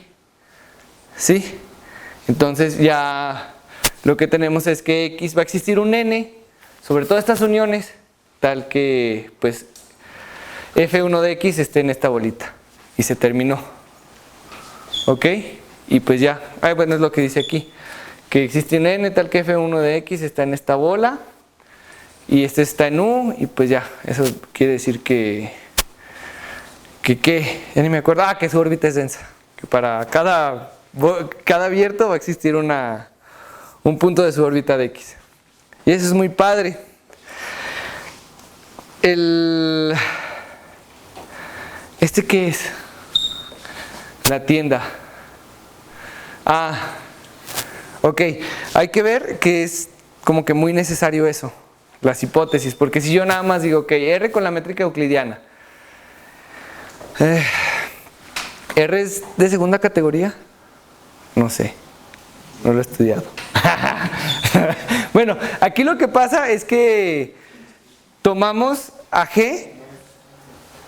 ¿Sí? Entonces ya lo que tenemos es que X va a existir un N sobre todas estas uniones, tal que pues F1 de X esté en esta bolita. Y se terminó. ¿Ok? Y pues ya. Bueno, es lo que dice aquí. Que existe un N tal que F1 de X está en esta bola. Y este está en U. Y pues ya. Eso quiere decir que ¿qué? Ya ni me acuerdo. Que su órbita es densa. Que para cada abierto va a existir un punto de su órbita de X. Y eso es muy padre. ¿Este qué es? La tienda. Ok. Hay que ver que es como que muy necesario eso. Las hipótesis. Porque si yo nada más digo, ok, R con la métrica euclidiana. ¿R es de segunda categoría? No sé. No lo he estudiado. Bueno, aquí lo que pasa es que tomamos a G.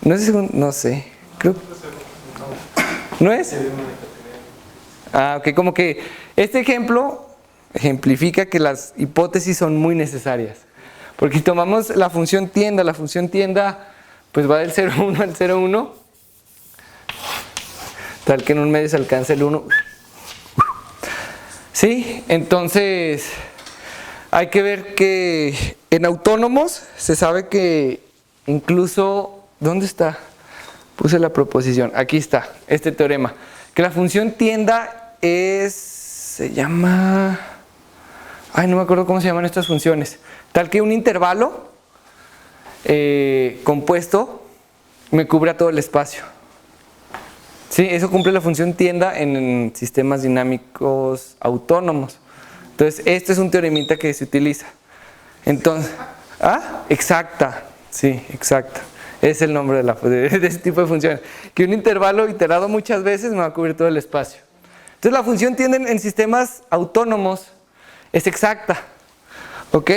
No es segundo, no sé. Creo. ¿No es? Ok, como que este ejemplo ejemplifica que las hipótesis son muy necesarias. Porque si tomamos la función tienda pues va del 0,1 al 0,1, tal que en un medio se alcanza el 1. ¿Sí? Entonces hay que ver que en autónomos se sabe que incluso, ¿dónde está? Puse la proposición, aquí está, este teorema, que la función tienda se llama, no me acuerdo cómo se llaman estas funciones, tal que un intervalo compuesto me cubre a todo el espacio. Sí, eso cumple la función tienda en sistemas dinámicos autónomos. Entonces, este es un teoremita que se utiliza. Entonces, exacta, sí, exacta. Es el nombre de ese tipo de funciones. Que un intervalo iterado muchas veces me va a cubrir todo el espacio. Entonces, la función tienda en sistemas autónomos es exacta. ¿Ok?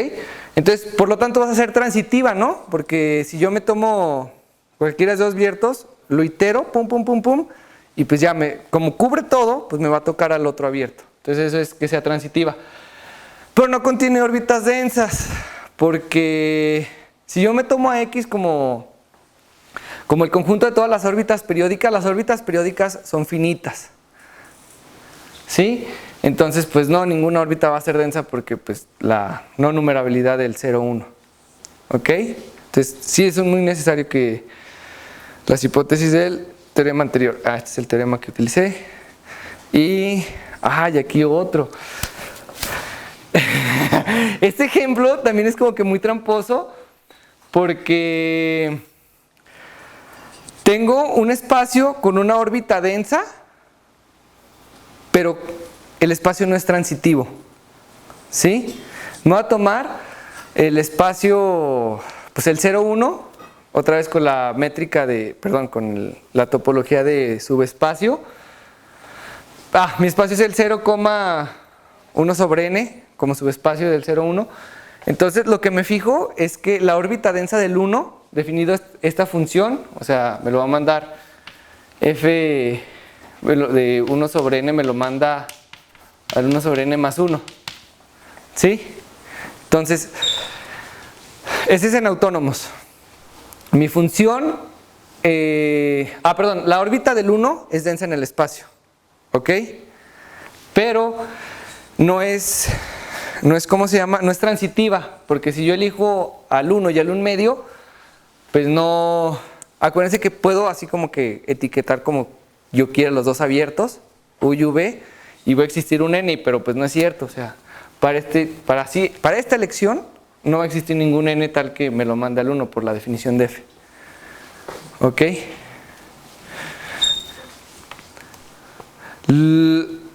Entonces, por lo tanto, vas a ser transitiva, ¿no? Porque si yo me tomo cualquiera de dos abiertos, lo itero, pum, pum, pum, pum, y pues ya como cubre todo, pues me va a tocar al otro abierto. Entonces eso es que sea transitiva. Pero no contiene órbitas densas, porque si yo me tomo a X como el conjunto de todas las órbitas periódicas son finitas. ¿Sí? Entonces pues no, ninguna órbita va a ser densa porque pues la no numerabilidad del 0,1. ¿Ok? Entonces sí es muy necesario que las hipótesis del teorema anterior. Este es el teorema que utilicé. Y aquí otro. Este ejemplo también es como que muy tramposo porque tengo un espacio con una órbita densa, pero el espacio no es transitivo. ¿Sí? Me voy a tomar el espacio, pues el 0,1, otra vez con la métrica con la topología de subespacio. Mi espacio es el 0,1 sobre n, como subespacio del 0,1. Entonces lo que me fijo es que la órbita densa del 1, definido esta función, o sea, me lo va a mandar f de 1 sobre n, me lo manda al 1 sobre n más 1. ¿Sí? Entonces, ese es en autónomos. Mi función, la órbita del 1 es densa en el espacio, ¿ok? Pero no es ¿cómo se llama? No es transitiva, porque si yo elijo al 1 y al 1 medio, pues no, acuérdense que puedo así como que etiquetar como yo quiera los dos abiertos, U y V, y va a existir un n, pero pues no es cierto, o sea, para esta elección no va a existir ningún n tal que me lo mande al 1 por la definición de f. ¿Ok?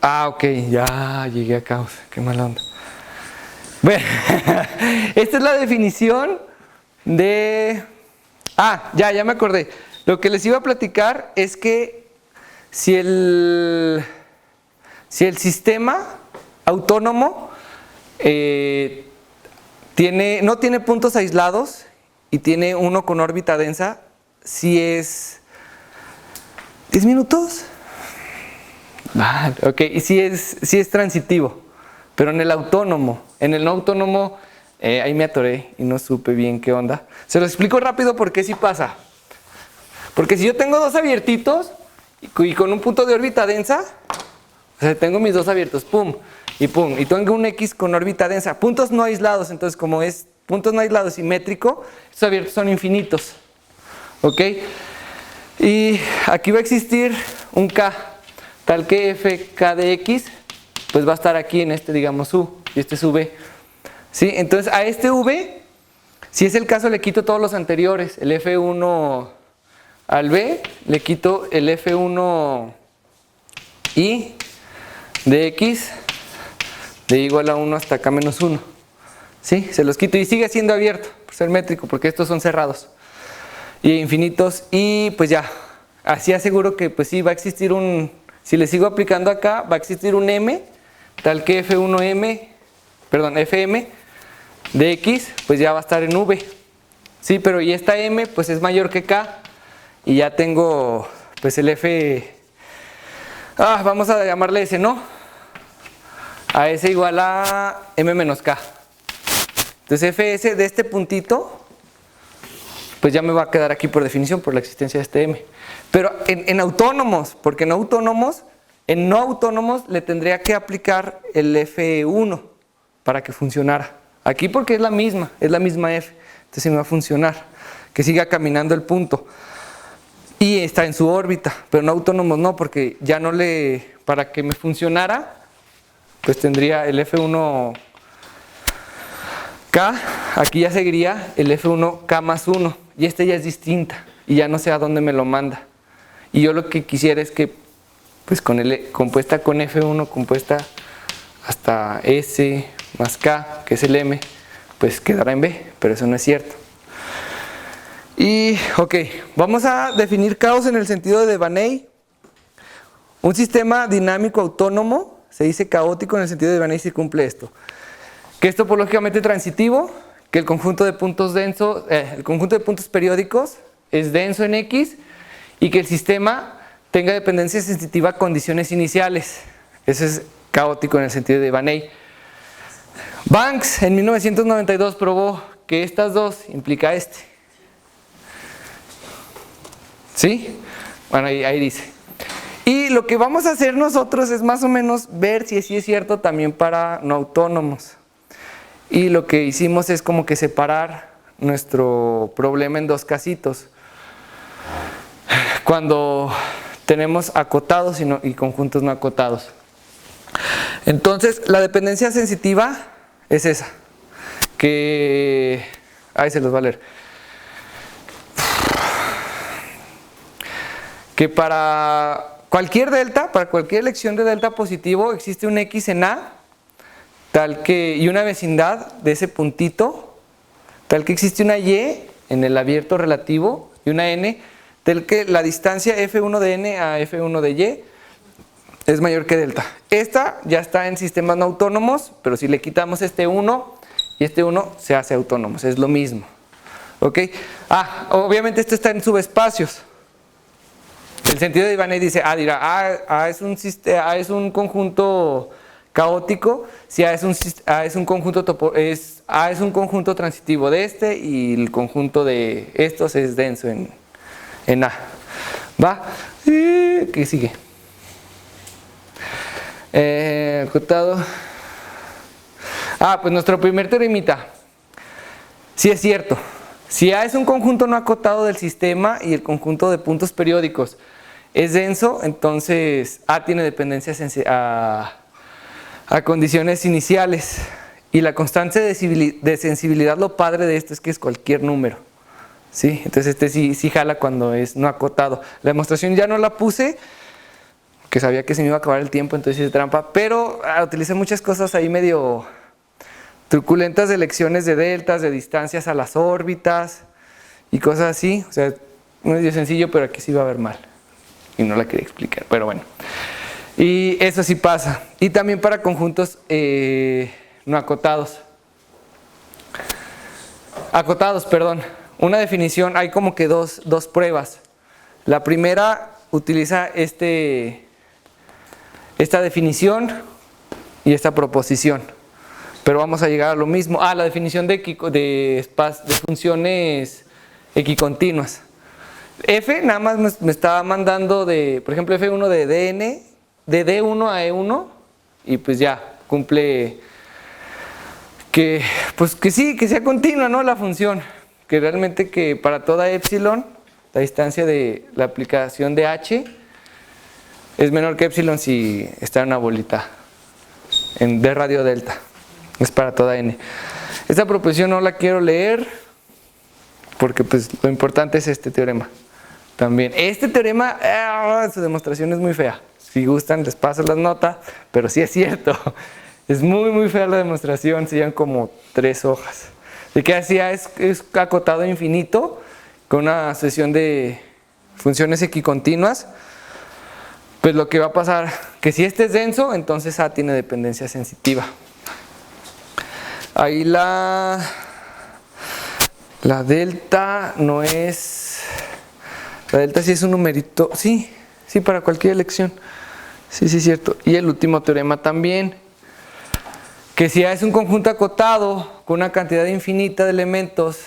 Ok, ya llegué a causa, qué mala onda. Bueno, esta es la definición de... ya me acordé. Lo que les iba a platicar es que si el sistema autónomo no tiene puntos aislados y tiene uno con órbita densa, si es... ¿10 minutos? Vale, ok, y si es transitivo, pero en el autónomo, en el no autónomo, ahí me atoré y no supe bien qué onda. Se lo explico rápido porque sí pasa. Porque si yo tengo dos abiertitos y con un punto de órbita densa, o sea, tengo mis dos abiertos, pum, y tengo un X con órbita densa, puntos no aislados, entonces como es puntos no aislados simétrico, estos abiertos son infinitos, ¿ok? Y aquí va a existir un K, tal que fk de x, pues va a estar aquí en este, digamos, u, y este es v. ¿Sí? Entonces a este v, si es el caso, le quito todos los anteriores, el f1 al b, le quito el f1 i de x de igual a 1 hasta acá menos 1. ¿Sí? Se los quito y sigue siendo abierto, por ser métrico, porque estos son cerrados y infinitos, y pues ya, así aseguro que pues sí va a existir si le sigo aplicando acá, va a existir un m, tal que fm de x, pues ya va a estar en v. Sí, pero y esta m pues es mayor que k, y ya tengo pues el f, vamos a llamarle s, ¿no? A s igual a m menos k. Entonces fs de este puntito, pues ya me va a quedar aquí por definición, por la existencia de este m. Pero en autónomos, porque en no autónomos le tendría que aplicar el f1 para que funcionara. Aquí porque es la misma f, entonces sí me va a funcionar, que siga caminando el punto. Y está en su órbita, pero no autónomos no, porque ya no para que me funcionara, pues tendría el f1k, aquí ya seguiría el f1k más 1, y esta ya es distinta, y ya no sé a dónde me lo manda. Y yo lo que quisiera es que, pues compuesta con f1, compuesta hasta s más k, que es el m, pues quedará en b, pero eso no es cierto. Y, ok, vamos a definir caos en el sentido de Devaney. Un sistema dinámico autónomo se dice caótico en el sentido de Devaney si cumple esto. Que es topológicamente transitivo, que el conjunto de puntos periódicos es denso en X, y que el sistema tenga dependencia sensitiva a condiciones iniciales. Eso es caótico en el sentido de Devaney. Banks en 1992 probó que estas dos implica este. ¿Sí? Bueno, ahí dice. Y lo que vamos a hacer nosotros es más o menos ver si así es cierto también para no autónomos. Y lo que hicimos es como que separar nuestro problema en dos casitos. Cuando tenemos acotados y conjuntos no acotados. Entonces, la dependencia sensitiva es esa. Que... ahí se los va a leer. Que para cualquier delta, para cualquier elección de delta positivo, existe un X en A, y una vecindad de ese puntito, tal que existe una Y en el abierto relativo y una N, tal que la distancia F1 de N a F1 de Y es mayor que delta. Esta ya está en sistemas no autónomos, pero si le quitamos este 1 y este 1 se hace autónomos, es lo mismo. ¿Ok? Obviamente esto está en subespacios. El sentido de Devaney dice, A es un conjunto caótico, si A es un conjunto transitivo de este, y el conjunto de estos es denso en A. ¿Va? ¿Qué sigue? Acotado. Pues nuestro primer teoremita. Sí es cierto. Si A es un conjunto no acotado del sistema y el conjunto de puntos periódicos es denso, entonces A tiene dependencia a condiciones iniciales. Y la constante de sensibilidad, lo padre de esto es que es cualquier número. ¿Sí? Entonces sí jala cuando es no acotado. La demostración ya no la puse, que sabía que se me iba a acabar el tiempo, entonces hice trampa, pero utilicé muchas cosas ahí medio truculentas de elecciones de deltas, de distancias a las órbitas y cosas así. O sea, medio sencillo, pero aquí sí va a haber mal. Y no la quería explicar, pero bueno. Y eso sí pasa. Y también para conjuntos no acotados. Acotados, perdón. Una definición, hay como que dos pruebas. La primera utiliza esta definición y esta proposición. Pero vamos a llegar a lo mismo. La definición de funciones equicontinuas. F nada más me estaba mandando por ejemplo, F1 de DN, de D1 a E1, y pues ya, cumple que sí, que sea continua, ¿no? La función. Que realmente que para toda epsilon, la distancia de la aplicación de H es menor que epsilon si está en una bolita de radio delta. Es para toda n. Esta proposición no la quiero leer porque pues lo importante es este teorema también. Este teorema, su demostración es muy fea. Si gustan les paso las notas, pero sí es cierto. Es muy fea la demostración, se llevan como 3 hojas. De que hacía es acotado infinito con una sucesión de funciones equicontinuas. Pues lo que va a pasar, que si este es denso, entonces A tiene dependencia sensitiva. Ahí la delta no es, la delta sí es un numerito, sí, para cualquier elección. Sí, es cierto. Y el último teorema también, que si A es un conjunto acotado con una cantidad infinita de elementos,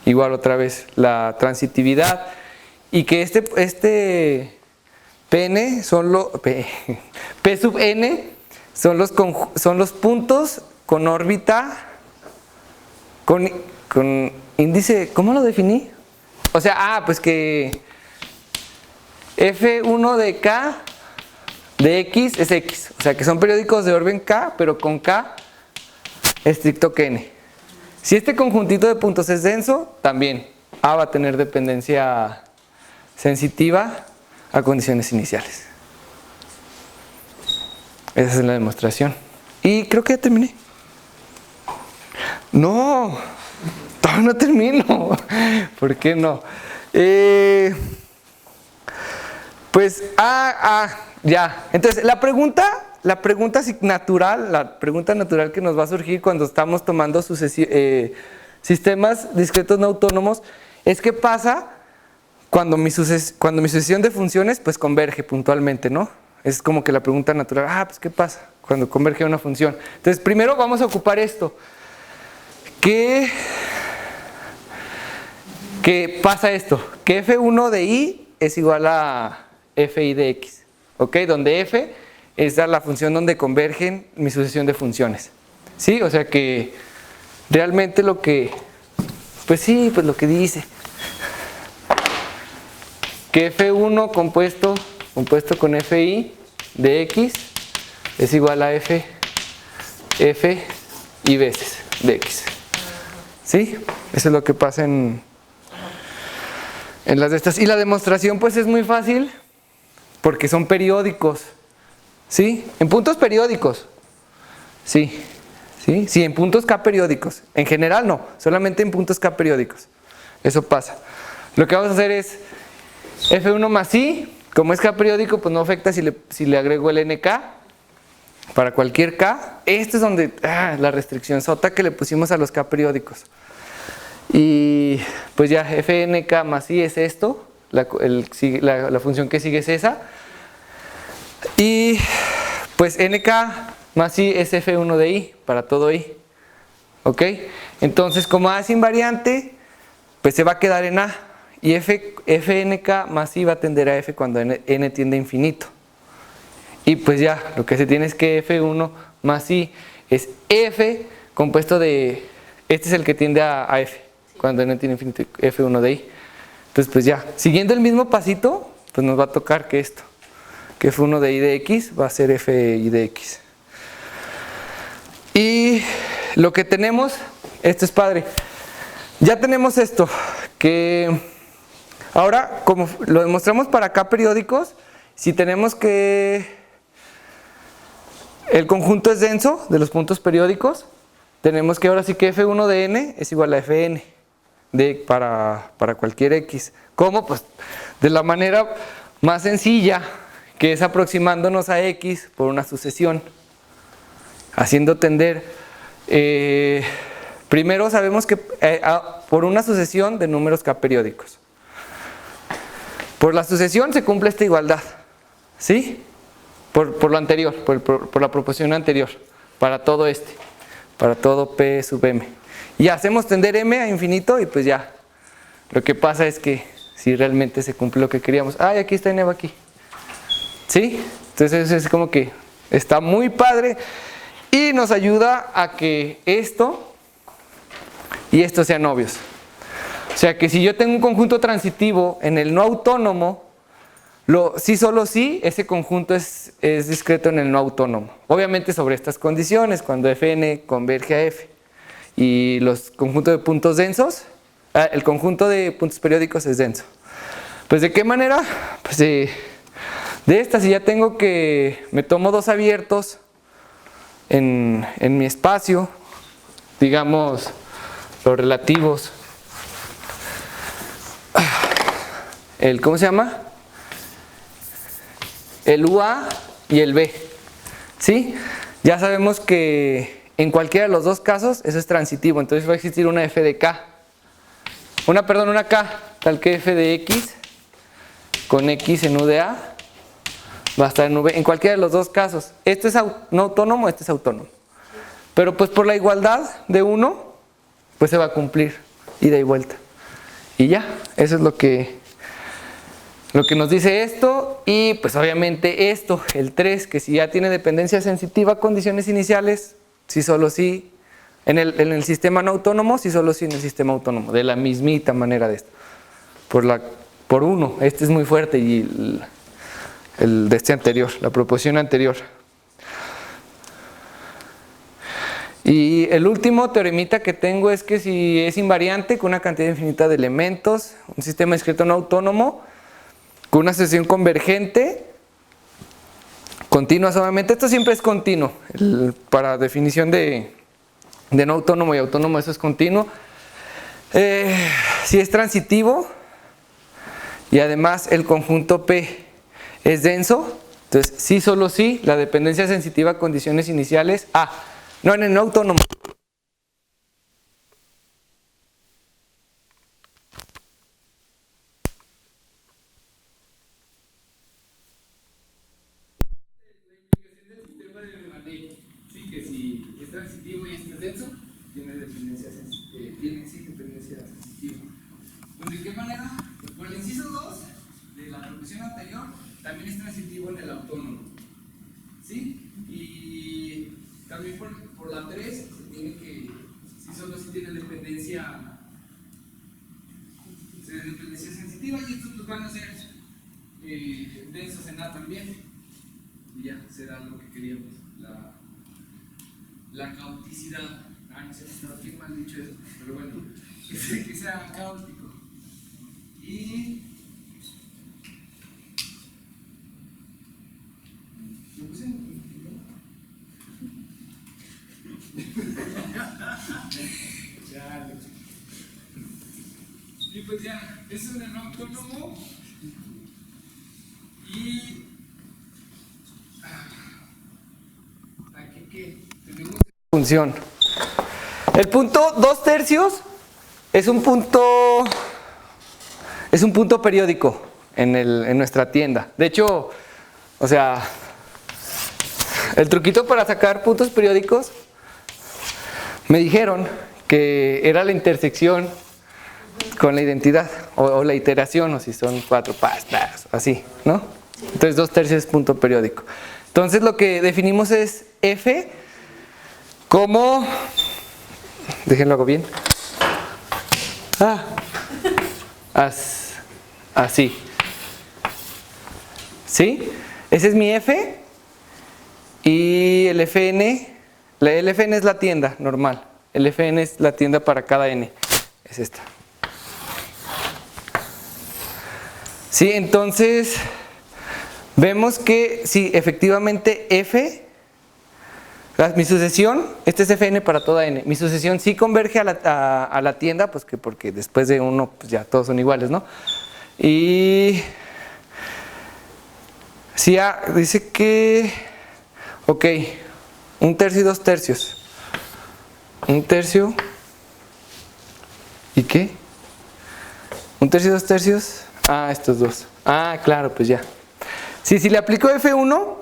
igual otra vez la transitividad, y que este Pn P sub n son los puntos con órbita con índice, ¿cómo lo definí? O sea, pues que F1 de K de X es X, o sea que son periódicos de orden K, pero con K estricto que N. Si este conjuntito de puntos es denso, también A va a tener dependencia sensitiva a condiciones iniciales. Esa es la demostración. Y creo que ya terminé. No, todavía no termino. ¿Por qué no? Pues, ya. Entonces, la pregunta natural que nos va a surgir cuando estamos tomando sistemas discretos no autónomos es qué pasa cuando mi sucesión de funciones pues converge puntualmente, ¿no? Es como que la pregunta natural, pues ¿qué pasa cuando converge una función? Entonces, primero vamos a ocupar esto. ¿Qué pasa esto? Que F1 de I es igual a Fi de X, ¿ok? Donde F es la función donde convergen mi sucesión de funciones, ¿sí? O sea que realmente lo que, pues sí, pues lo que dice, que F1 compuesto con Fi de X es igual a F y veces de X, ¿sí? Eso es lo que pasa en las de estas. Y la demostración pues es muy fácil porque son periódicos, ¿sí? En puntos periódicos, sí, en puntos K periódicos. En general no, solamente en puntos K periódicos. Eso pasa. Lo que vamos a hacer es F1 más I, como es K periódico, pues no afecta si le agrego el NK para cualquier K. Este es donde la restricción sota que le pusimos a los K periódicos. Y pues ya FNK más I es esto, la función que sigue es esa. Y pues NK más I es F1 de I para todo I. ¿Ok? Entonces, como A es invariante, pues se va a quedar en A. Y FNK más I va a tender a F cuando N tiende a infinito. Y pues ya, lo que se tiene es que F1 más I es F compuesto de... Este es el que tiende a F, cuando N tiene infinito, F1 de I. Entonces pues ya, siguiendo el mismo pasito, pues nos va a tocar que esto. que F1 de I de X va a ser FI de X. Y lo que tenemos, esto es padre, ya tenemos esto, que ahora como lo demostramos para acá periódicos, si tenemos que el conjunto es denso de los puntos periódicos, tenemos que ahora sí que F1 de n es igual a Fn para cualquier X. ¿Cómo? Pues de la manera más sencilla, que es aproximándonos a X por una sucesión, haciendo tender. Primero sabemos que por una sucesión de números K periódicos. Por la sucesión se cumple esta igualdad, ¿sí? Por lo anterior, por la proporción anterior, para todo para todo P sub M. Y hacemos tender M a infinito y pues ya, lo que pasa es que si realmente se cumple lo que queríamos. ¡Ay, aquí está Eva aquí! ¿Sí? Entonces es como que está muy padre y nos ayuda a que esto y esto sean obvios. O sea que si yo tengo un conjunto transitivo en el no autónomo, sí, solo sí, ese conjunto es discreto en el no autónomo. Obviamente sobre estas condiciones, cuando Fn converge a F y los conjuntos de puntos densos, el conjunto de puntos periódicos es denso. Pues ¿de qué manera? Pues de esta, si ya tengo que me tomo dos abiertos en mi espacio, digamos los relativos, ¿cómo se llama? El UA y el B, ¿sí? Ya sabemos que en cualquiera de los dos casos eso es transitivo, entonces va a existir una F de K, una K, tal que F de X con X en U de A va a estar en V, en cualquiera de los dos casos. Este es no autónomo, este es autónomo, pero pues por la igualdad de uno, pues se va a cumplir ida y vuelta, y ya, eso es lo que nos dice esto. Y pues obviamente esto, el 3, que si ya tiene dependencia sensitiva, condiciones iniciales, si solo si en el sistema no autónomo, si solo si en el sistema autónomo, de la mismita manera de esto, por 1, este es muy fuerte y el de este anterior, la proposición anterior. Y el último teoremita que tengo es que si es invariante con una cantidad infinita de elementos, un sistema discreto no autónomo, con una sucesión convergente, continua solamente, esto siempre es continuo, para definición de no autónomo y autónomo eso es continuo. Si es transitivo y además el conjunto P es denso, entonces sí, solo sí, la dependencia sensitiva a condiciones iniciales, no en el no autónomo. Transitivo y este es denso, tiene dependencia sensitiva. Pues ¿de qué manera? Pues por el inciso 2 de la proposición anterior también es transitivo en el autónomo, ¿sí? Y también por la 3 se tiene que, si solo si tiene dependencia sensitiva, y estos pues van a ser densos en A también, y ya será lo que queríamos, la caoticidad. No sé si está bien mal dicho eso, pero bueno, que sea caótico. Y ¿lo puse en y pues ya, eso es el no autónomo. Y aquí que tenemos función. El punto 2/3 es un punto periódico en nuestra tienda. De hecho, o sea, el truquito para sacar puntos periódicos me dijeron que era la intersección con la identidad o la iteración, o si son 4 pastas, así, ¿no? Entonces 2/3 es punto periódico. Entonces lo que definimos es F como, déjenlo hago bien, así, ¿sí? Ese es mi F. Y el Fn, el Fn es la tienda normal. El Fn es la tienda para cada n. Es esta. Sí, entonces vemos que sí, efectivamente F, mi sucesión, este es Fn para toda n. Mi sucesión sí converge a la tienda, pues que porque después de 1 pues ya todos son iguales, ¿no? Y sí, dice que, ok, 1/3 y 2/3. 1/3 ¿y qué? 1/3 y 2/3. Estos dos. Claro, pues ya. Sí, si le aplico F1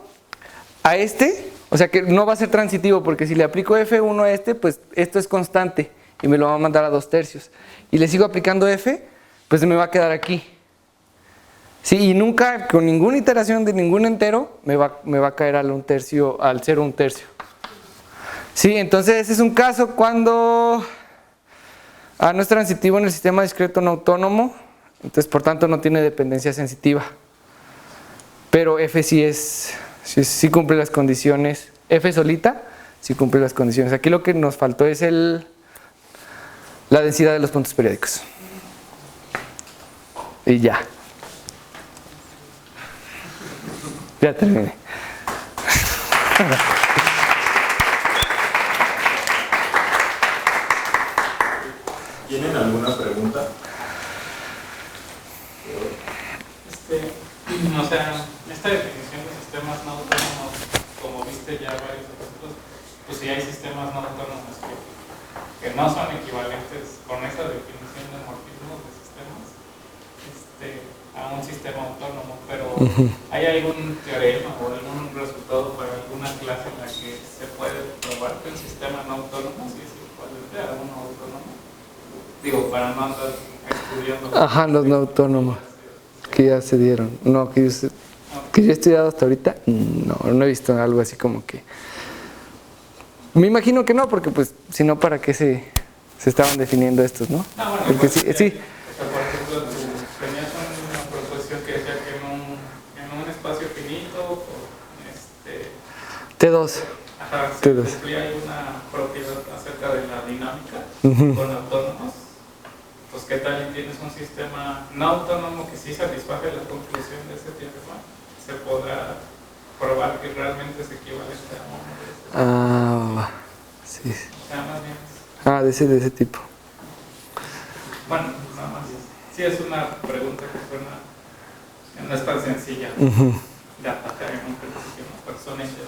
a este, o sea que no va a ser transitivo, porque si le aplico F1 a este, pues esto es constante y me lo va a mandar a 2/3. Y le sigo aplicando F, pues me va a quedar aquí. Sí, y nunca, con ninguna iteración de ningún entero, me va a caer al 1/3, al 0 1/3. Sí, entonces ese es un caso cuando no es transitivo en el sistema discreto no autónomo, entonces por tanto no tiene dependencia sensitiva. Pero F sí cumple las condiciones, F solita sí cumple las condiciones. Aquí lo que nos faltó es la densidad de los puntos periódicos. Y ya. Ya terminé. ¿Tienen alguna pregunta? O sea, esta definición de sistemas no autónomos, como viste ya varios ejemplos, pues sí hay sistemas no autónomos que no son equivalentes con esa definición de morfismo de sistemas a un sistema autónomo, pero ¿hay algún teorema o algún resultado para alguna clase en la que se puede probar que un sistema no autónomo sí es equivalente a uno autónomo? Digo, para no andar estudiando. Los no autónomos que ya se dieron. No, que yo he estudiado hasta ahorita, no he visto algo así como que. Me imagino que no, porque pues si no, ¿para qué se estaban definiendo estos, no? Bueno, porque pues, sí. O sea, por ejemplo, tenías una proposición que decía que en un espacio finito, T2. se cumplía una propiedad acerca de la dinámica con autónomos. Pues ¿qué tal si tienes un sistema no autónomo que sí satisface la conclusión de ese teorema? Se podrá probar que realmente es equivalente a uno de esos. Sí. O sea, más bien. De ese tipo. Bueno, nada más. Sí, es una pregunta que suena, no es tan sencilla de atacar en un principio, ¿no? Pero son hechos.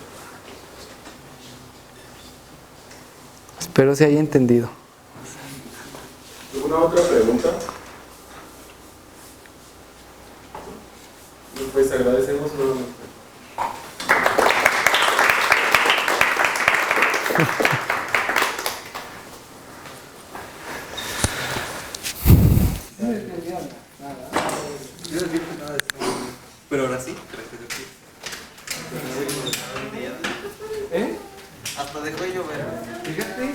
Espero se haya entendido. ¿Alguna otra pregunta? Pues agradecemos nuevamente. Pero ahora sí, Hasta dejó de llover. Fíjate.